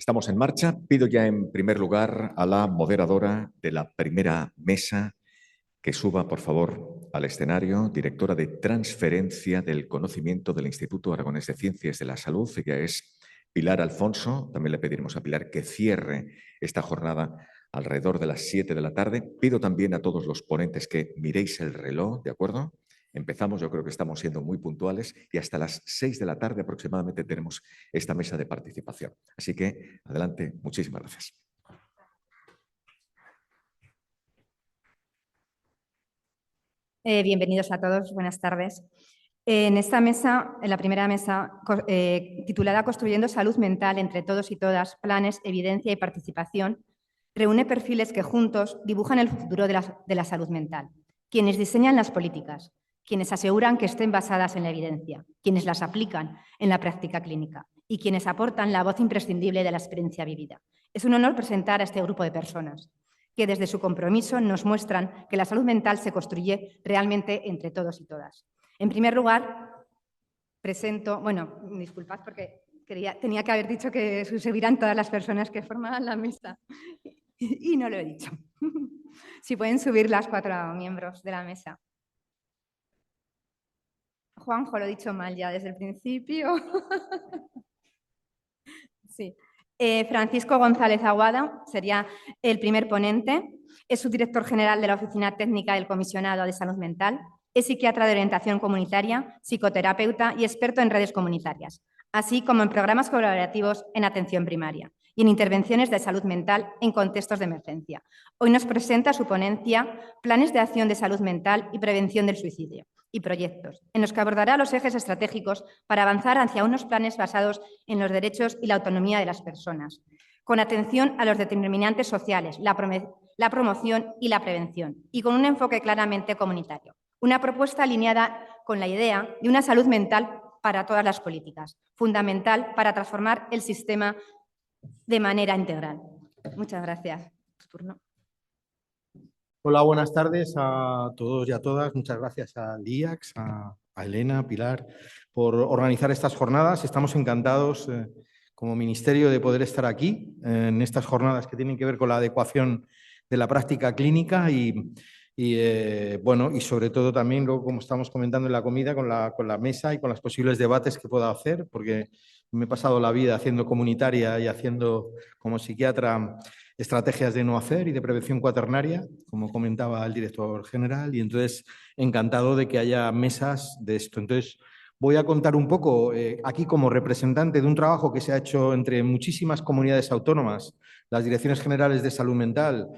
Estamos en marcha. Pido ya en primer lugar a la moderadora de la primera mesa que suba, por favor, al escenario, directora de Transferencia del Conocimiento del Instituto Aragonés de Ciencias de la Salud. Ella es Pilar Alfonso. También le pediremos a Pilar que cierre esta jornada alrededor de las 7 de la tarde. Pido también a todos los ponentes que miréis el reloj, ¿de acuerdo? Empezamos, yo creo que estamos siendo muy puntuales y hasta las 6 de la tarde aproximadamente tenemos esta mesa de participación. Así que, adelante, muchísimas gracias. Bienvenidos a todos, buenas tardes. En esta mesa, en la primera mesa, titulada Construyendo Salud Mental entre todos y todas, planes, evidencia y participación, reúne perfiles que juntos dibujan el futuro de la salud mental. Quienes diseñan las políticas, quienes aseguran que estén basadas en la evidencia, quienes las aplican en la práctica clínica y quienes aportan la voz imprescindible de la experiencia vivida. Es un honor presentar a este grupo de personas que desde su compromiso nos muestran que la salud mental se construye realmente entre todos y todas. En primer lugar, presento, bueno, disculpad porque tenía que haber dicho que subirán todas las personas que forman la mesa y no lo he dicho. Si pueden subir las 4 miembros de la mesa. Juanjo, lo he dicho mal ya desde el principio. Sí. Francisco González Aguada sería el primer ponente. Es subdirector general de la Oficina Técnica del Comisionado de Salud Mental. Es psiquiatra de orientación comunitaria, psicoterapeuta y experto en redes comunitarias, así como en programas colaborativos en atención primaria y en intervenciones de salud mental en contextos de emergencia. Hoy nos presenta su ponencia Planes de acción de salud mental y prevención del suicidio y proyectos, en los que abordará los ejes estratégicos para avanzar hacia unos planes basados en los derechos y la autonomía de las personas, con atención a los determinantes sociales, la promoción y la prevención, y con un enfoque claramente comunitario. Una propuesta alineada con la idea de una salud mental para todas las políticas, fundamental para transformar el sistema de manera integral. Muchas gracias. Turno. Hola, buenas tardes a todos y a todas. Muchas gracias al IACS, a Elena, a Pilar, por organizar estas jornadas. Estamos encantados como Ministerio de poder estar aquí en estas jornadas que tienen que ver con la adecuación de la práctica clínica y sobre todo también, como estamos comentando en la comida, con la mesa y con los posibles debates que pueda hacer, porque me he pasado la vida haciendo comunitaria y haciendo como psiquiatra estrategias de no hacer y de prevención cuaternaria, como comentaba el director general, y entonces encantado de que haya mesas de esto. Entonces voy a contar un poco aquí como representante de un trabajo que se ha hecho entre muchísimas comunidades autónomas, las direcciones generales de salud mental,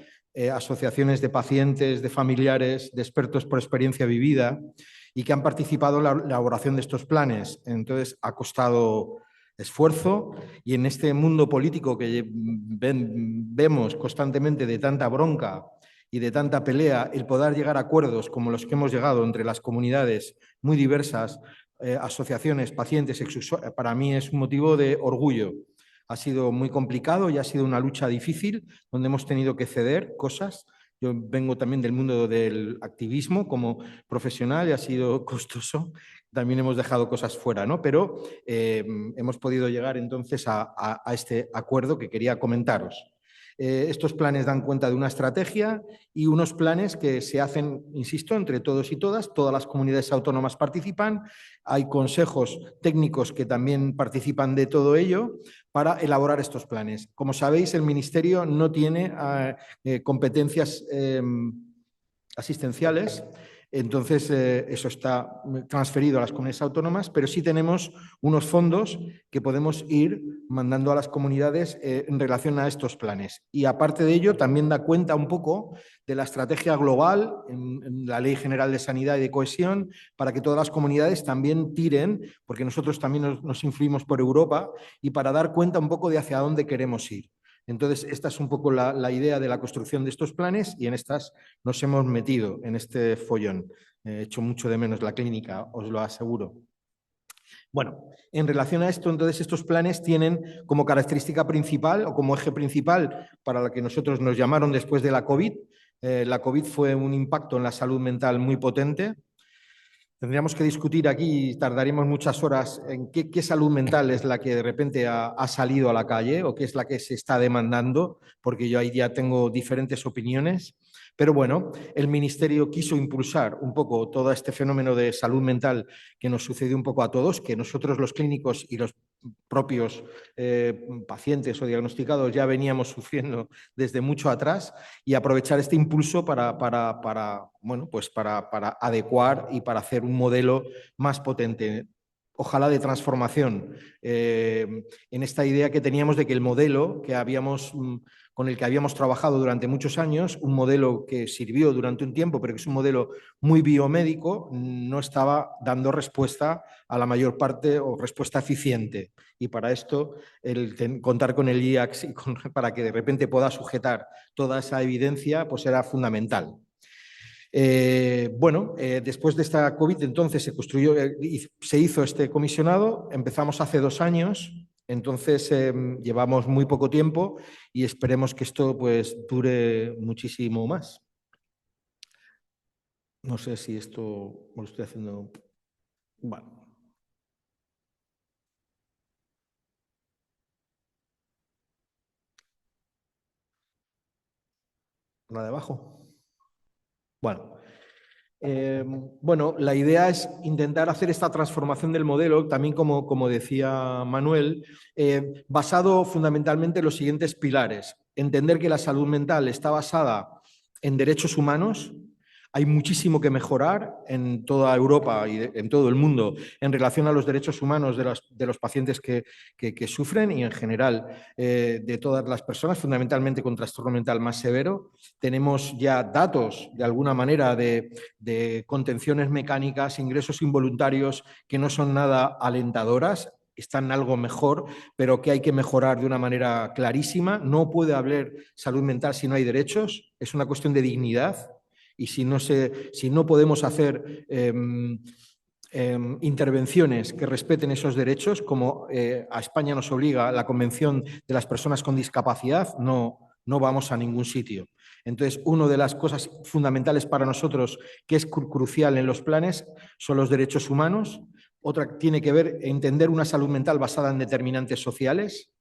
asociaciones de pacientes, de familiares, de expertos por experiencia vivida y que han participado en la elaboración de estos planes. Entonces ha costado esfuerzo y en este mundo político que vemos constantemente de tanta bronca y de tanta pelea, el poder llegar a acuerdos como los que hemos llegado entre las comunidades muy diversas, asociaciones, pacientes, para mí es un motivo de orgullo. Ha sido muy complicado y ha sido una lucha difícil donde hemos tenido que ceder cosas. Yo vengo también del mundo del activismo como profesional y ha sido costoso. También hemos dejado cosas fuera, ¿no? Pero hemos podido llegar entonces a este acuerdo que quería comentaros. Estos planes dan cuenta de una estrategia y unos planes que se hacen, insisto, entre todos y todas las comunidades autónomas participan, hay consejos técnicos que también participan de todo ello para elaborar estos planes. Como sabéis, el Ministerio no tiene competencias asistenciales. Entonces, eso está transferido a las comunidades autónomas, pero sí tenemos unos fondos que podemos ir mandando a las comunidades en relación a estos planes. Y aparte de ello, también da cuenta un poco de la estrategia global en la Ley General de Sanidad y de Cohesión para que todas las comunidades también tiren, porque nosotros también nos influimos por Europa, y para dar cuenta un poco de hacia dónde queremos ir. Entonces, esta es un poco la idea de la construcción de estos planes y en estas nos hemos metido en este follón. He hecho mucho de menos la clínica, os lo aseguro. Bueno, en relación a esto, entonces estos planes tienen como característica principal o como eje principal para la que nosotros nos llamaron después de la COVID. La COVID fue un impacto en la salud mental muy potente. Tendríamos que discutir aquí y tardaríamos muchas horas en qué salud mental es la que de repente ha salido a la calle o qué es la que se está demandando, porque yo ahí ya tengo diferentes opiniones. Pero bueno, el Ministerio quiso impulsar un poco todo este fenómeno de salud mental que nos sucedió un poco a todos, que nosotros los clínicos y los propios pacientes o diagnosticados ya veníamos sufriendo desde mucho atrás, y aprovechar este impulso para adecuar y para hacer un modelo más potente, ojalá de transformación, en esta idea que teníamos de que el modelo con el que habíamos trabajado durante muchos años, un modelo que sirvió durante un tiempo, pero que es un modelo muy biomédico, no estaba dando respuesta a la mayor parte o respuesta eficiente. Y para esto, contar con el IACS para que de repente pueda sujetar toda esa evidencia, pues era fundamental. Después de esta COVID, entonces se hizo este comisionado, empezamos hace 2 años, entonces llevamos muy poco tiempo y esperemos que esto pues dure muchísimo más. No sé si esto lo estoy haciendo... Bueno. ¿La de abajo? Bueno, la idea es intentar hacer esta transformación del modelo, también como decía Manuel, basado fundamentalmente en los siguientes pilares. Entender que la salud mental está basada en derechos humanos. Hay muchísimo que mejorar en toda Europa y en todo el mundo en relación a los derechos humanos de los pacientes que sufren y en general de todas las personas, fundamentalmente con trastorno mental más severo. Tenemos ya datos, de alguna manera, de contenciones mecánicas, ingresos involuntarios que no son nada alentadoras, están algo mejor, pero que hay que mejorar de una manera clarísima. No puede haber salud mental si no hay derechos, es una cuestión de dignidad. Y si no podemos hacer intervenciones que respeten esos derechos, como a España nos obliga la Convención de las Personas con Discapacidad, no vamos a ningún sitio. Entonces, una de las cosas fundamentales para nosotros que es crucial en los planes son los derechos humanos. Otra tiene que ver entender una salud mental basada en determinantes sociales.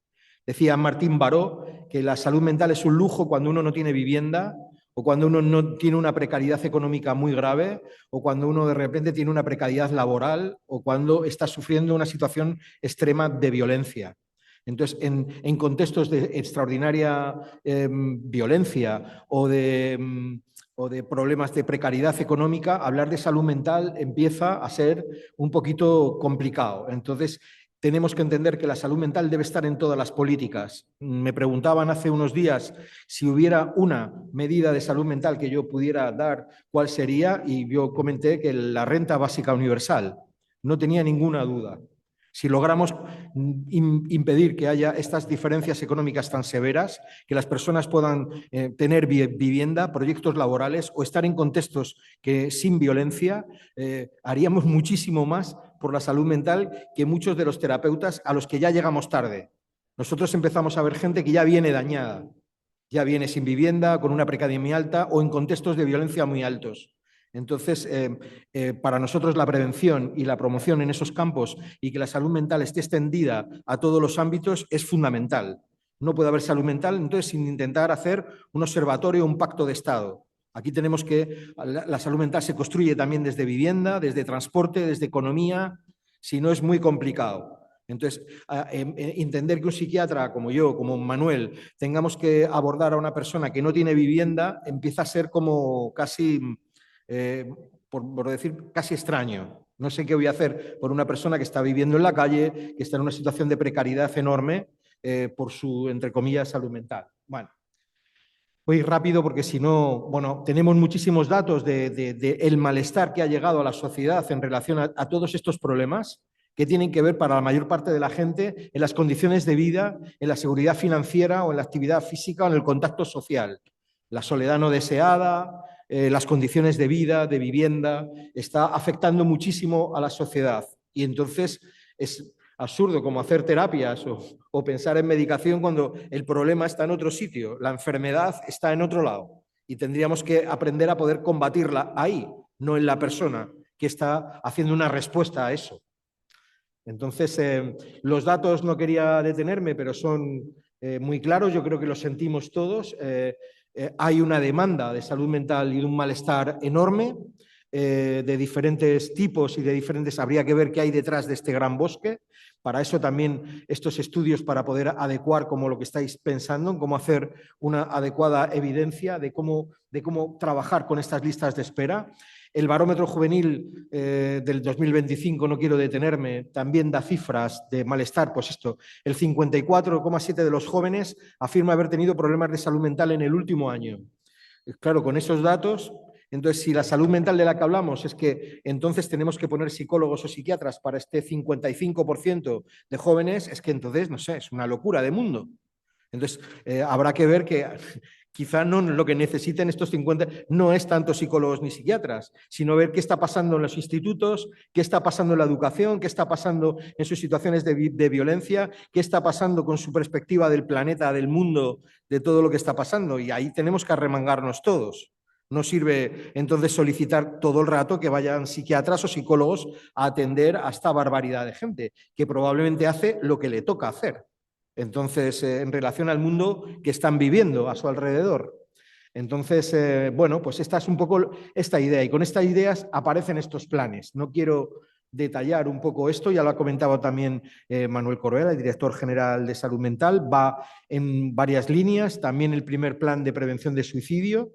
Decía Martín Baró que la salud mental es un lujo cuando uno no tiene vivienda, o cuando uno no tiene una precariedad económica muy grave, o cuando uno de repente tiene una precariedad laboral, o cuando está sufriendo una situación extrema de violencia. Entonces, en contextos de extraordinaria violencia o de problemas de precariedad económica, hablar de salud mental empieza a ser un poquito complicado. Entonces, tenemos que entender que la salud mental debe estar en todas las políticas. Me preguntaban hace unos días si hubiera una medida de salud mental que yo pudiera dar, ¿cuál sería? Y yo comenté que la renta básica universal. No tenía ninguna duda. Si logramos impedir que haya estas diferencias económicas tan severas, que las personas puedan tener vivienda, proyectos laborales o estar en contextos sin violencia, haríamos muchísimo más por la salud mental que muchos de los terapeutas a los que ya llegamos tarde. Nosotros empezamos a ver gente que ya viene dañada, ya viene sin vivienda, con una precariedad muy alta o en contextos de violencia muy altos. Entonces, para nosotros la prevención y la promoción en esos campos y que la salud mental esté extendida a todos los ámbitos es fundamental. No puede haber salud mental, entonces, sin intentar hacer un observatorio o un pacto de Estado. Aquí tenemos que la salud mental se construye también desde vivienda, desde transporte, desde economía, si no es muy complicado. Entonces, entender que un psiquiatra como yo, como Manuel, tengamos que abordar a una persona que no tiene vivienda, empieza a ser como casi... por decir, casi extraño. No sé qué voy a hacer por una persona que está viviendo en la calle, que está en una situación de precariedad enorme por su, entre comillas, salud mental. Bueno, voy rápido porque si no, bueno, tenemos muchísimos datos del malestar que ha llegado a la sociedad en relación a todos estos problemas que tienen que ver para la mayor parte de la gente en las condiciones de vida, en la seguridad financiera o en la actividad física o en el contacto social. La soledad no deseada, las condiciones de vida, de vivienda, está afectando muchísimo a la sociedad. Y entonces es absurdo como hacer terapias o pensar en medicación cuando el problema está en otro sitio, la enfermedad está en otro lado. Y tendríamos que aprender a poder combatirla ahí, no en la persona que está haciendo una respuesta a eso. Entonces, los datos no quería detenerme, pero son muy claros, yo creo que los sentimos todos. Hay una demanda de salud mental y de un malestar enorme, de diferentes tipos y de diferentes... Habría que ver qué hay detrás de este gran bosque. Para eso también estos estudios para poder adecuar como lo que estáis pensando, en cómo hacer una adecuada evidencia de cómo trabajar con estas listas de espera. El barómetro juvenil del 2025, no quiero detenerme, también da cifras de malestar. Pues esto, el 54,7% de los jóvenes afirma haber tenido problemas de salud mental en el último año. Claro, con esos datos... Entonces, si la salud mental de la que hablamos es que entonces tenemos que poner psicólogos o psiquiatras para este 55% de jóvenes, es que entonces, no sé, es una locura de mundo. Entonces, habrá que ver que quizá no lo que necesiten estos 50 no es tanto psicólogos ni psiquiatras, sino ver qué está pasando en los institutos, qué está pasando en la educación, qué está pasando en sus situaciones de violencia, qué está pasando con su perspectiva del planeta, del mundo, de todo lo que está pasando. Y ahí tenemos que arremangarnos todos. No sirve entonces solicitar todo el rato que vayan psiquiatras o psicólogos a atender a esta barbaridad de gente, que probablemente hace lo que le toca hacer. Entonces, en relación al mundo que están viviendo a su alrededor. Entonces, bueno, pues esta es un poco esta idea. Y con estas ideas aparecen estos planes. No quiero detallar un poco esto, ya lo ha comentado también Manuel Correa, el director general de Salud Mental. Va en varias líneas. También el primer plan de prevención de suicidio.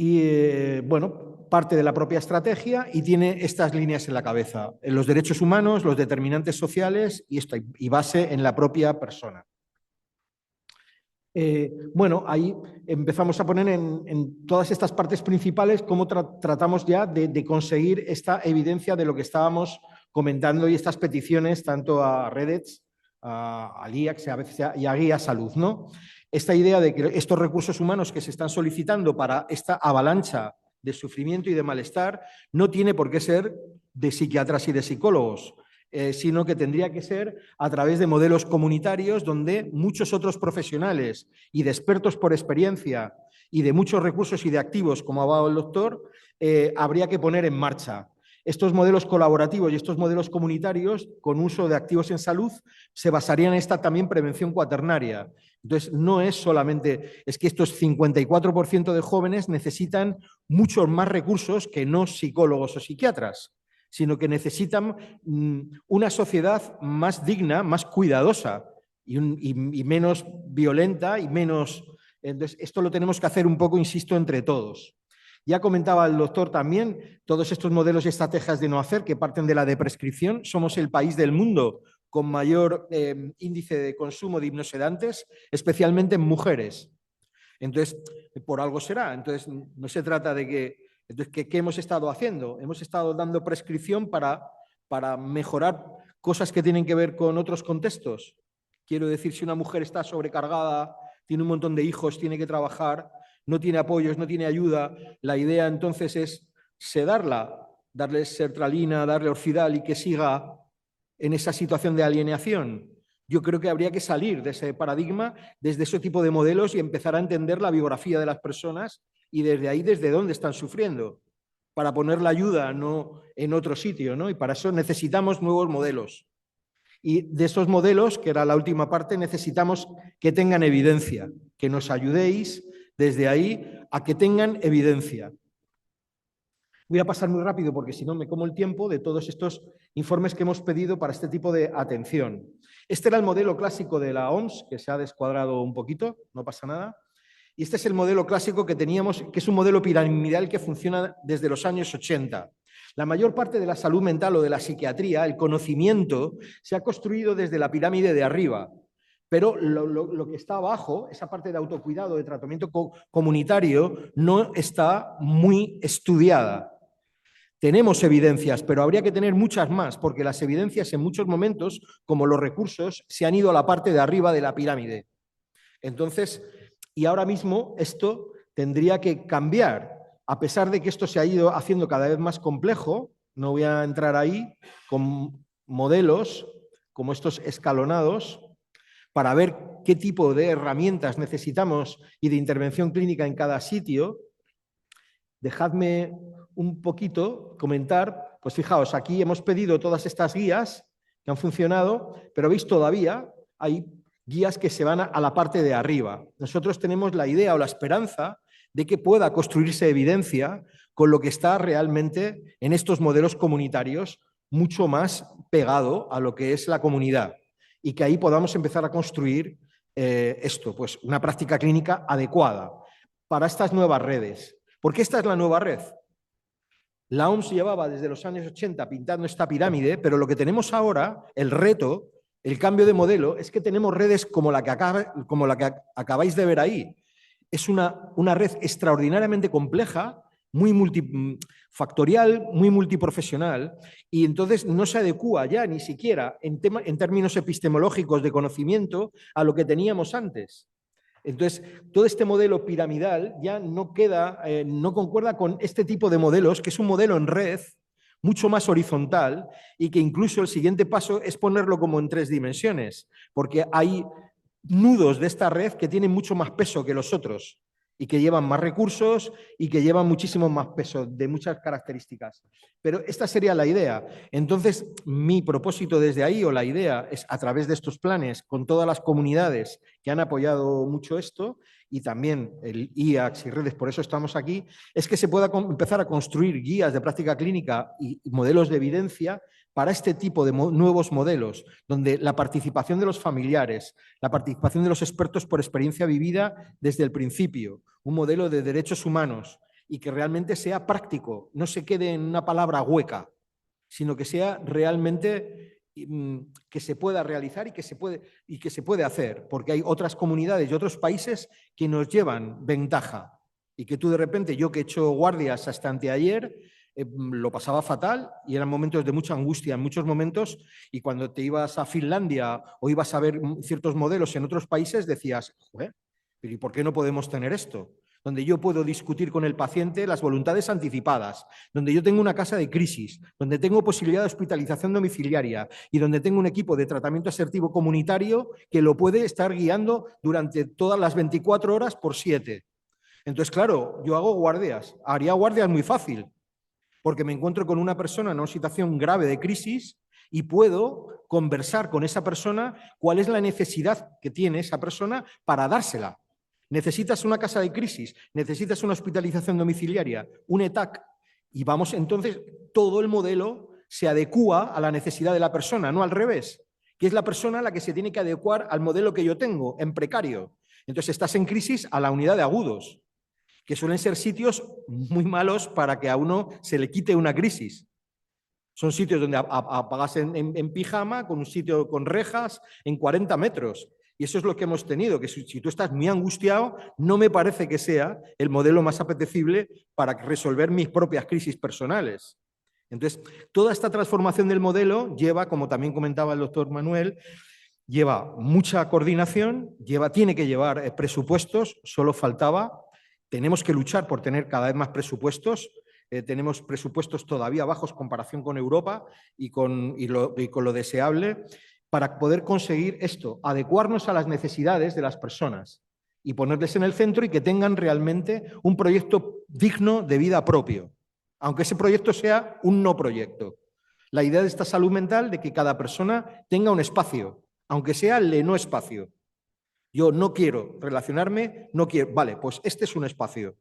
Y bueno, parte de la propia estrategia y tiene estas líneas en la cabeza, en los derechos humanos, los determinantes sociales y base en la propia persona. Bueno, ahí empezamos a poner en todas estas partes principales cómo tratamos ya de conseguir esta evidencia de lo que estábamos comentando y estas peticiones tanto a Redets, al IACS y a Guía Salud, ¿no? Esta idea de que estos recursos humanos que se están solicitando para esta avalancha de sufrimiento y de malestar no tiene por qué ser de psiquiatras y de psicólogos, sino que tendría que ser a través de modelos comunitarios donde muchos otros profesionales y de expertos por experiencia y de muchos recursos y de activos, como ha hablado el doctor, habría que poner en marcha. Estos modelos colaborativos y estos modelos comunitarios con uso de activos en salud se basarían en esta también prevención cuaternaria. Entonces, no es solamente, es que estos 54% de jóvenes necesitan muchos más recursos que no psicólogos o psiquiatras, sino que necesitan una sociedad más digna, más cuidadosa y menos violenta y menos... Entonces, esto lo tenemos que hacer un poco, insisto, entre todos. Ya comentaba el doctor también, todos estos modelos y estrategias de no hacer que parten de la deprescripción. Somos el país del mundo con mayor índice de consumo de hipnosedantes, especialmente en mujeres. Entonces, por algo será. Entonces, no se trata de que... Entonces, ¿qué hemos estado haciendo? Hemos estado dando prescripción para mejorar cosas que tienen que ver con otros contextos. Quiero decir, si una mujer está sobrecargada, tiene un montón de hijos, tiene que trabajar, no tiene apoyos, no tiene ayuda, la idea entonces es sedarla, darle sertralina, darle Orfidal y que siga en esa situación de alienación. Yo creo que habría que salir de ese paradigma, desde ese tipo de modelos y empezar a entender la biografía de las personas y desde ahí, desde dónde están sufriendo, para poner la ayuda no en otro sitio, ¿no? Y para eso necesitamos nuevos modelos. Y de esos modelos, que era la última parte, necesitamos que tengan evidencia, que nos ayudéis desde ahí a que tengan evidencia. Voy a pasar muy rápido porque si no me como el tiempo de todos estos informes que hemos pedido para este tipo de atención. Este era el modelo clásico de la OMS, que se ha descuadrado un poquito, no pasa nada. Y este es el modelo clásico que teníamos, que es un modelo piramidal que funciona desde los años 80. La mayor parte de la salud mental o de la psiquiatría, el conocimiento, se ha construido desde la pirámide de arriba. Pero lo que está abajo, esa parte de autocuidado, de tratamiento comunitario, no está muy estudiada. Tenemos evidencias, pero habría que tener muchas más, porque las evidencias en muchos momentos, como los recursos, se han ido a la parte de arriba de la pirámide. Entonces, y ahora mismo esto tendría que cambiar. A pesar de que esto se ha ido haciendo cada vez más complejo, no voy a entrar ahí, con modelos como estos escalonados, para ver qué tipo de herramientas necesitamos y de intervención clínica en cada sitio. Dejadme un poquito, comentar, pues fijaos, aquí hemos pedido todas estas guías que han funcionado, pero veis todavía hay guías que se van a la parte de arriba. Nosotros tenemos la idea o la esperanza de que pueda construirse evidencia con lo que está realmente en estos modelos comunitarios mucho más pegado a lo que es la comunidad y que ahí podamos empezar a construir esto, pues una práctica clínica adecuada para estas nuevas redes. Porque esta es la nueva red. La OMS llevaba desde los años 80 pintando esta pirámide, pero lo que tenemos ahora, el reto, el cambio de modelo, es que tenemos redes como la que acabáis de ver ahí. Es una red extraordinariamente compleja, muy multifactorial, muy multiprofesional, y entonces no se adecúa ya ni siquiera en términos epistemológicos de conocimiento a lo que teníamos antes. Entonces, todo este modelo piramidal ya no no concuerda con este tipo de modelos, que es un modelo en red, mucho más horizontal, y que incluso el siguiente paso es ponerlo como en 3 dimensiones, porque hay nudos de esta red que tienen mucho más peso que los otros y que llevan más recursos y que llevan muchísimo más peso de muchas características. Pero esta sería la idea. Entonces, mi propósito desde ahí, o la idea, es a través de estos planes, con todas las comunidades que han apoyado mucho esto, y también el IACS y redes, por eso estamos aquí, es que se pueda empezar a construir guías de práctica clínica y modelos de evidencia para este tipo de nuevos modelos, donde la participación de los familiares, la participación de los expertos por experiencia vivida desde el principio, un modelo de derechos humanos y que realmente sea práctico, no se quede en una palabra hueca, sino que sea realmente que se pueda realizar y que se puede hacer, porque hay otras comunidades y otros países que nos llevan ventaja y que tú de repente, yo que he hecho guardias hasta anteayer, lo pasaba fatal y eran momentos de mucha angustia en muchos momentos, y cuando te ibas a Finlandia o ibas a ver ciertos modelos en otros países decías, joder, ¿pero y por qué no podemos tener esto? Donde yo puedo discutir con el paciente las voluntades anticipadas, donde yo tengo una casa de crisis, donde tengo posibilidad de hospitalización domiciliaria y donde tengo un equipo de tratamiento asertivo comunitario que lo puede estar guiando durante todas las 24 horas por 7. Entonces, claro, yo hago guardias, haría guardias muy fácil, porque me encuentro con una persona en una situación grave de crisis y puedo conversar con esa persona cuál es la necesidad que tiene esa persona para dársela. Necesitas una casa de crisis, necesitas una hospitalización domiciliaria, un ETAC, y vamos, entonces todo el modelo se adecúa a la necesidad de la persona, no al revés, que es la persona la que se tiene que adecuar al modelo que yo tengo, en precario. Entonces estás en crisis a la unidad de agudos, que suelen ser sitios muy malos para que a uno se le quite una crisis. Son sitios donde apagas en pijama, con un sitio con rejas, en 40 metros. Y eso es lo que hemos tenido, que si tú estás muy angustiado, no me parece que sea el modelo más apetecible para resolver mis propias crisis personales. Entonces, toda esta transformación del modelo lleva, como también comentaba el doctor Manuel, lleva mucha coordinación, tiene que llevar presupuestos, solo faltaba. Tenemos que luchar por tener cada vez más presupuestos. Tenemos presupuestos todavía bajos en comparación con Europa y con lo deseable, para poder conseguir esto, adecuarnos a las necesidades de las personas y ponerles en el centro y que tengan realmente un proyecto digno de vida propio, aunque ese proyecto sea un no proyecto. La idea de esta salud mental de que cada persona tenga un espacio, aunque sea el no espacio. Yo no quiero relacionarme, no quiero, vale, pues este es un espacio.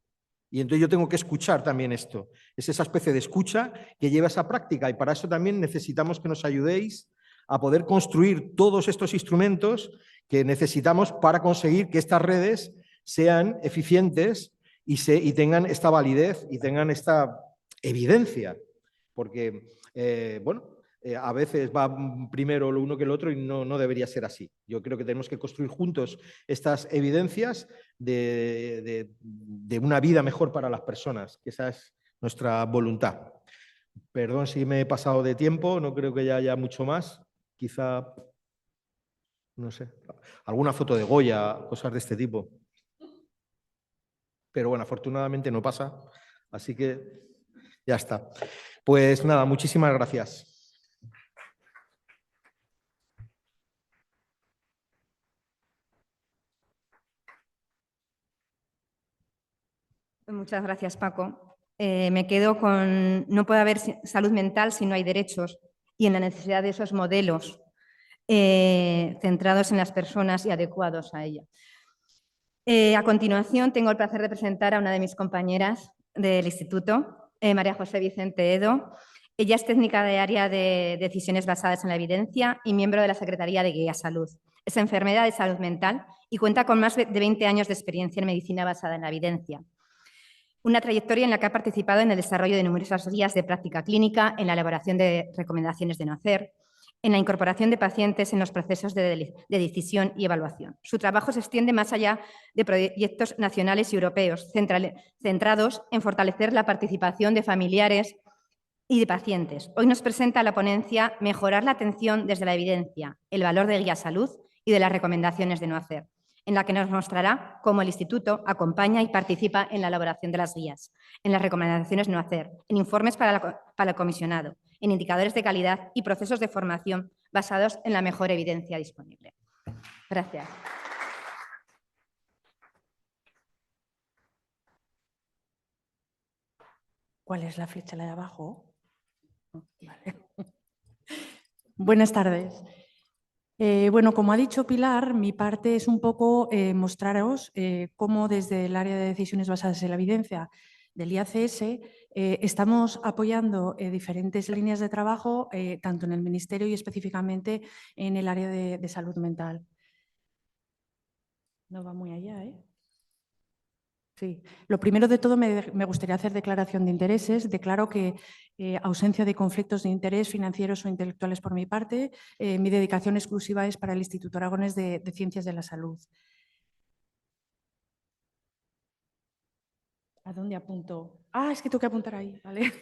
Y entonces yo tengo que escuchar también esto. Es esa especie de escucha que lleva esa práctica, y para eso también necesitamos que nos ayudéis a poder construir todos estos instrumentos que necesitamos para conseguir que estas redes sean eficientes y tengan esta validez y tengan esta evidencia. Porque, a veces va primero lo uno que el otro y no debería ser así. Yo creo que tenemos que construir juntos estas evidencias de una vida mejor para las personas, que esa es nuestra voluntad. Perdón si me he pasado de tiempo, no creo que ya haya mucho más. Quizá, no sé, alguna foto de Goya, cosas de este tipo. Pero bueno, afortunadamente no pasa, así que ya está. Pues nada, muchísimas gracias. Muchas gracias, Paco. me quedo con no puede haber salud mental si no hay derechos y en la necesidad de esos modelos centrados en las personas y adecuados a ellas. A continuación, tengo el placer de presentar a una de mis compañeras del instituto, María José Vicente Edo. Ella es técnica de área de decisiones basadas en la evidencia y miembro de la Secretaría de Guía Salud. Es enfermera de salud mental y cuenta con más de 20 años de experiencia en medicina basada en la evidencia. Una trayectoria en la que ha participado en el desarrollo de numerosas guías de práctica clínica, en la elaboración de recomendaciones de no hacer, en la incorporación de pacientes en los procesos de decisión y evaluación. Su trabajo se extiende más allá de proyectos nacionales y europeos, centrados en fortalecer la participación de familiares y de pacientes. Hoy nos presenta la ponencia Mejorar la atención desde la evidencia, el valor de Guía Salud y de las recomendaciones de no hacer, en la que nos mostrará cómo el Instituto acompaña y participa en la elaboración de las guías, en las recomendaciones no hacer, en informes para el comisionado, en indicadores de calidad y procesos de formación basados en la mejor evidencia disponible. Gracias. ¿Cuál es la flecha, la de abajo? Vale. Buenas tardes. Bueno, como ha dicho Pilar, mi parte es un poco mostraros cómo desde el área de decisiones basadas en la evidencia del IACS estamos apoyando diferentes líneas de trabajo, tanto en el Ministerio y específicamente en el área de salud mental. No va muy allá, ¿eh? Sí, lo primero de todo me gustaría hacer declaración de intereses. Declaro que ausencia de conflictos de interés financieros o intelectuales por mi parte. Mi dedicación exclusiva es para el Instituto Aragonés de Ciencias de la Salud. ¿A dónde apunto? Ah, es que tengo que apuntar ahí, ¿vale?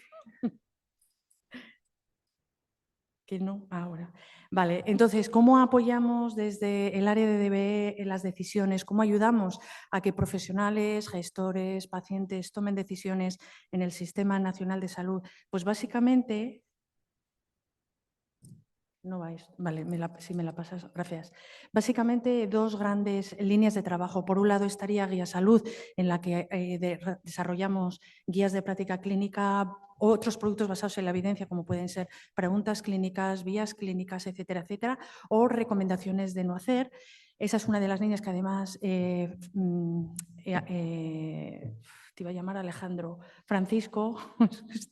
Que no, ahora. Vale, entonces, ¿cómo apoyamos desde el área de DBE en las decisiones? ¿Cómo ayudamos a que profesionales, gestores, pacientes tomen decisiones en el Sistema Nacional de Salud? Pues básicamente... No vais. Vale, si me la pasas, gracias. Básicamente, dos grandes líneas de trabajo. Por un lado estaría Guía Salud, en la que desarrollamos guías de práctica clínica, otros productos basados en la evidencia, como pueden ser preguntas clínicas, vías clínicas, etcétera, etcétera, o recomendaciones de no hacer. Esa es una de las líneas que además te iba a llamar Alejandro. Francisco,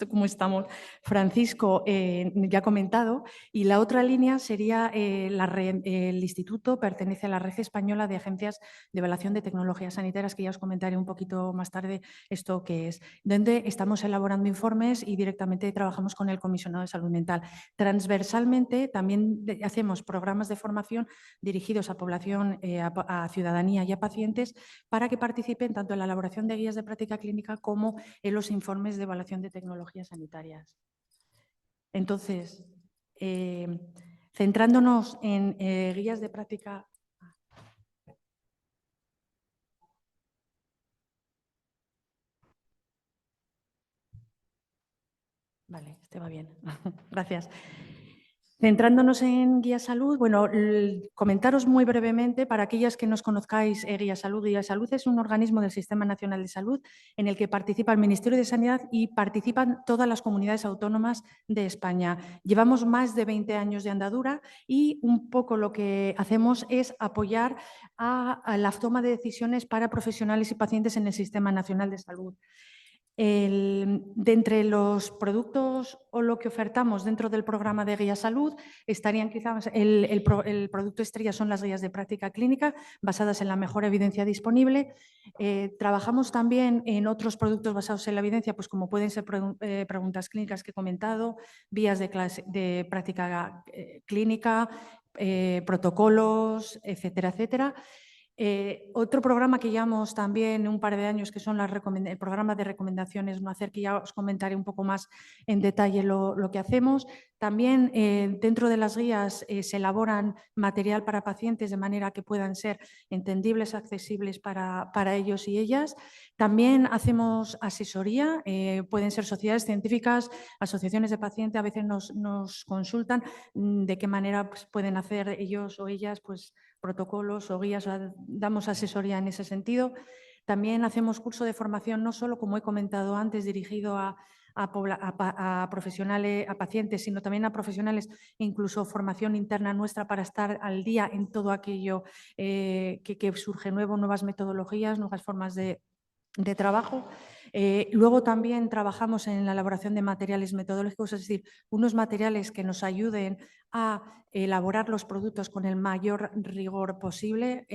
¿cómo estamos? Francisco ya ha comentado. Y la otra línea sería el instituto pertenece a la Red Española de Agencias de Evaluación de Tecnologías Sanitarias, que ya os comentaré un poquito más tarde esto qué es, donde estamos elaborando informes y directamente trabajamos con el Comisionado de Salud Mental. Transversalmente también hacemos programas de formación dirigidos a población, a ciudadanía y a pacientes para que participen tanto en la elaboración de guías de práctica clínica como en los informes de evaluación de tecnologías sanitarias. Entonces, centrándonos en guías de práctica. Vale, este va bien. Gracias. Centrándonos en Guía Salud, bueno, comentaros muy brevemente para aquellas que nos conozcáis Guía Salud. Guía Salud es un organismo del Sistema Nacional de Salud en el que participa el Ministerio de Sanidad y participan todas las comunidades autónomas de España. Llevamos más de 20 años de andadura y un poco lo que hacemos es apoyar a la toma de decisiones para profesionales y pacientes en el Sistema Nacional de Salud. De entre los productos o lo que ofertamos dentro del programa de Guía Salud estarían quizás el producto estrella son las guías de práctica clínica basadas en la mejor evidencia disponible. Trabajamos también en otros productos basados en la evidencia, pues como pueden ser preguntas clínicas que he comentado, vías de práctica clínica, protocolos, etcétera, etcétera. Otro programa que llevamos también un par de años, que son el programa de recomendaciones no hacer, que ya os comentaré un poco más en detalle lo que hacemos. También dentro de las guías se elaboran material para pacientes de manera que puedan ser entendibles, accesibles para ellos y ellas. También hacemos asesoría, pueden ser sociedades científicas, asociaciones de pacientes, a veces nos consultan de qué manera pues, pueden hacer ellos o ellas pues, protocolos o guías, damos asesoría en ese sentido. También hacemos curso de formación, no solo, como he comentado antes, dirigido a profesionales, a pacientes, sino también a profesionales, incluso formación interna nuestra para estar al día en todo aquello que surge nuevo, nuevas metodologías, nuevas formas de trabajo. Luego también trabajamos en la elaboración de materiales metodológicos, es decir, unos materiales que nos ayuden a elaborar los productos con el mayor rigor posible.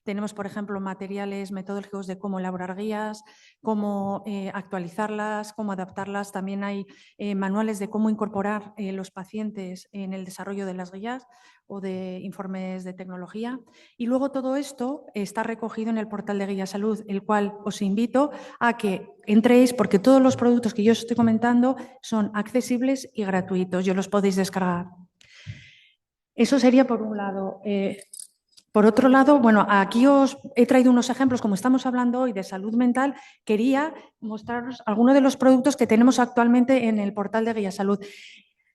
Tenemos, por ejemplo, materiales metodológicos de cómo elaborar guías, cómo actualizarlas, cómo adaptarlas. También hay manuales de cómo incorporar los pacientes en el desarrollo de las guías o de informes de tecnología. Y luego todo esto está recogido en el portal de Guía Salud, el cual os invito a que entréis, porque todos los productos que yo os estoy comentando son accesibles y gratuitos. Yo los podéis descargar. Eso sería por un lado. Por otro lado, bueno, aquí os he traído unos ejemplos, como estamos hablando hoy de salud mental, quería mostraros algunos de los productos que tenemos actualmente en el portal de Guía Salud.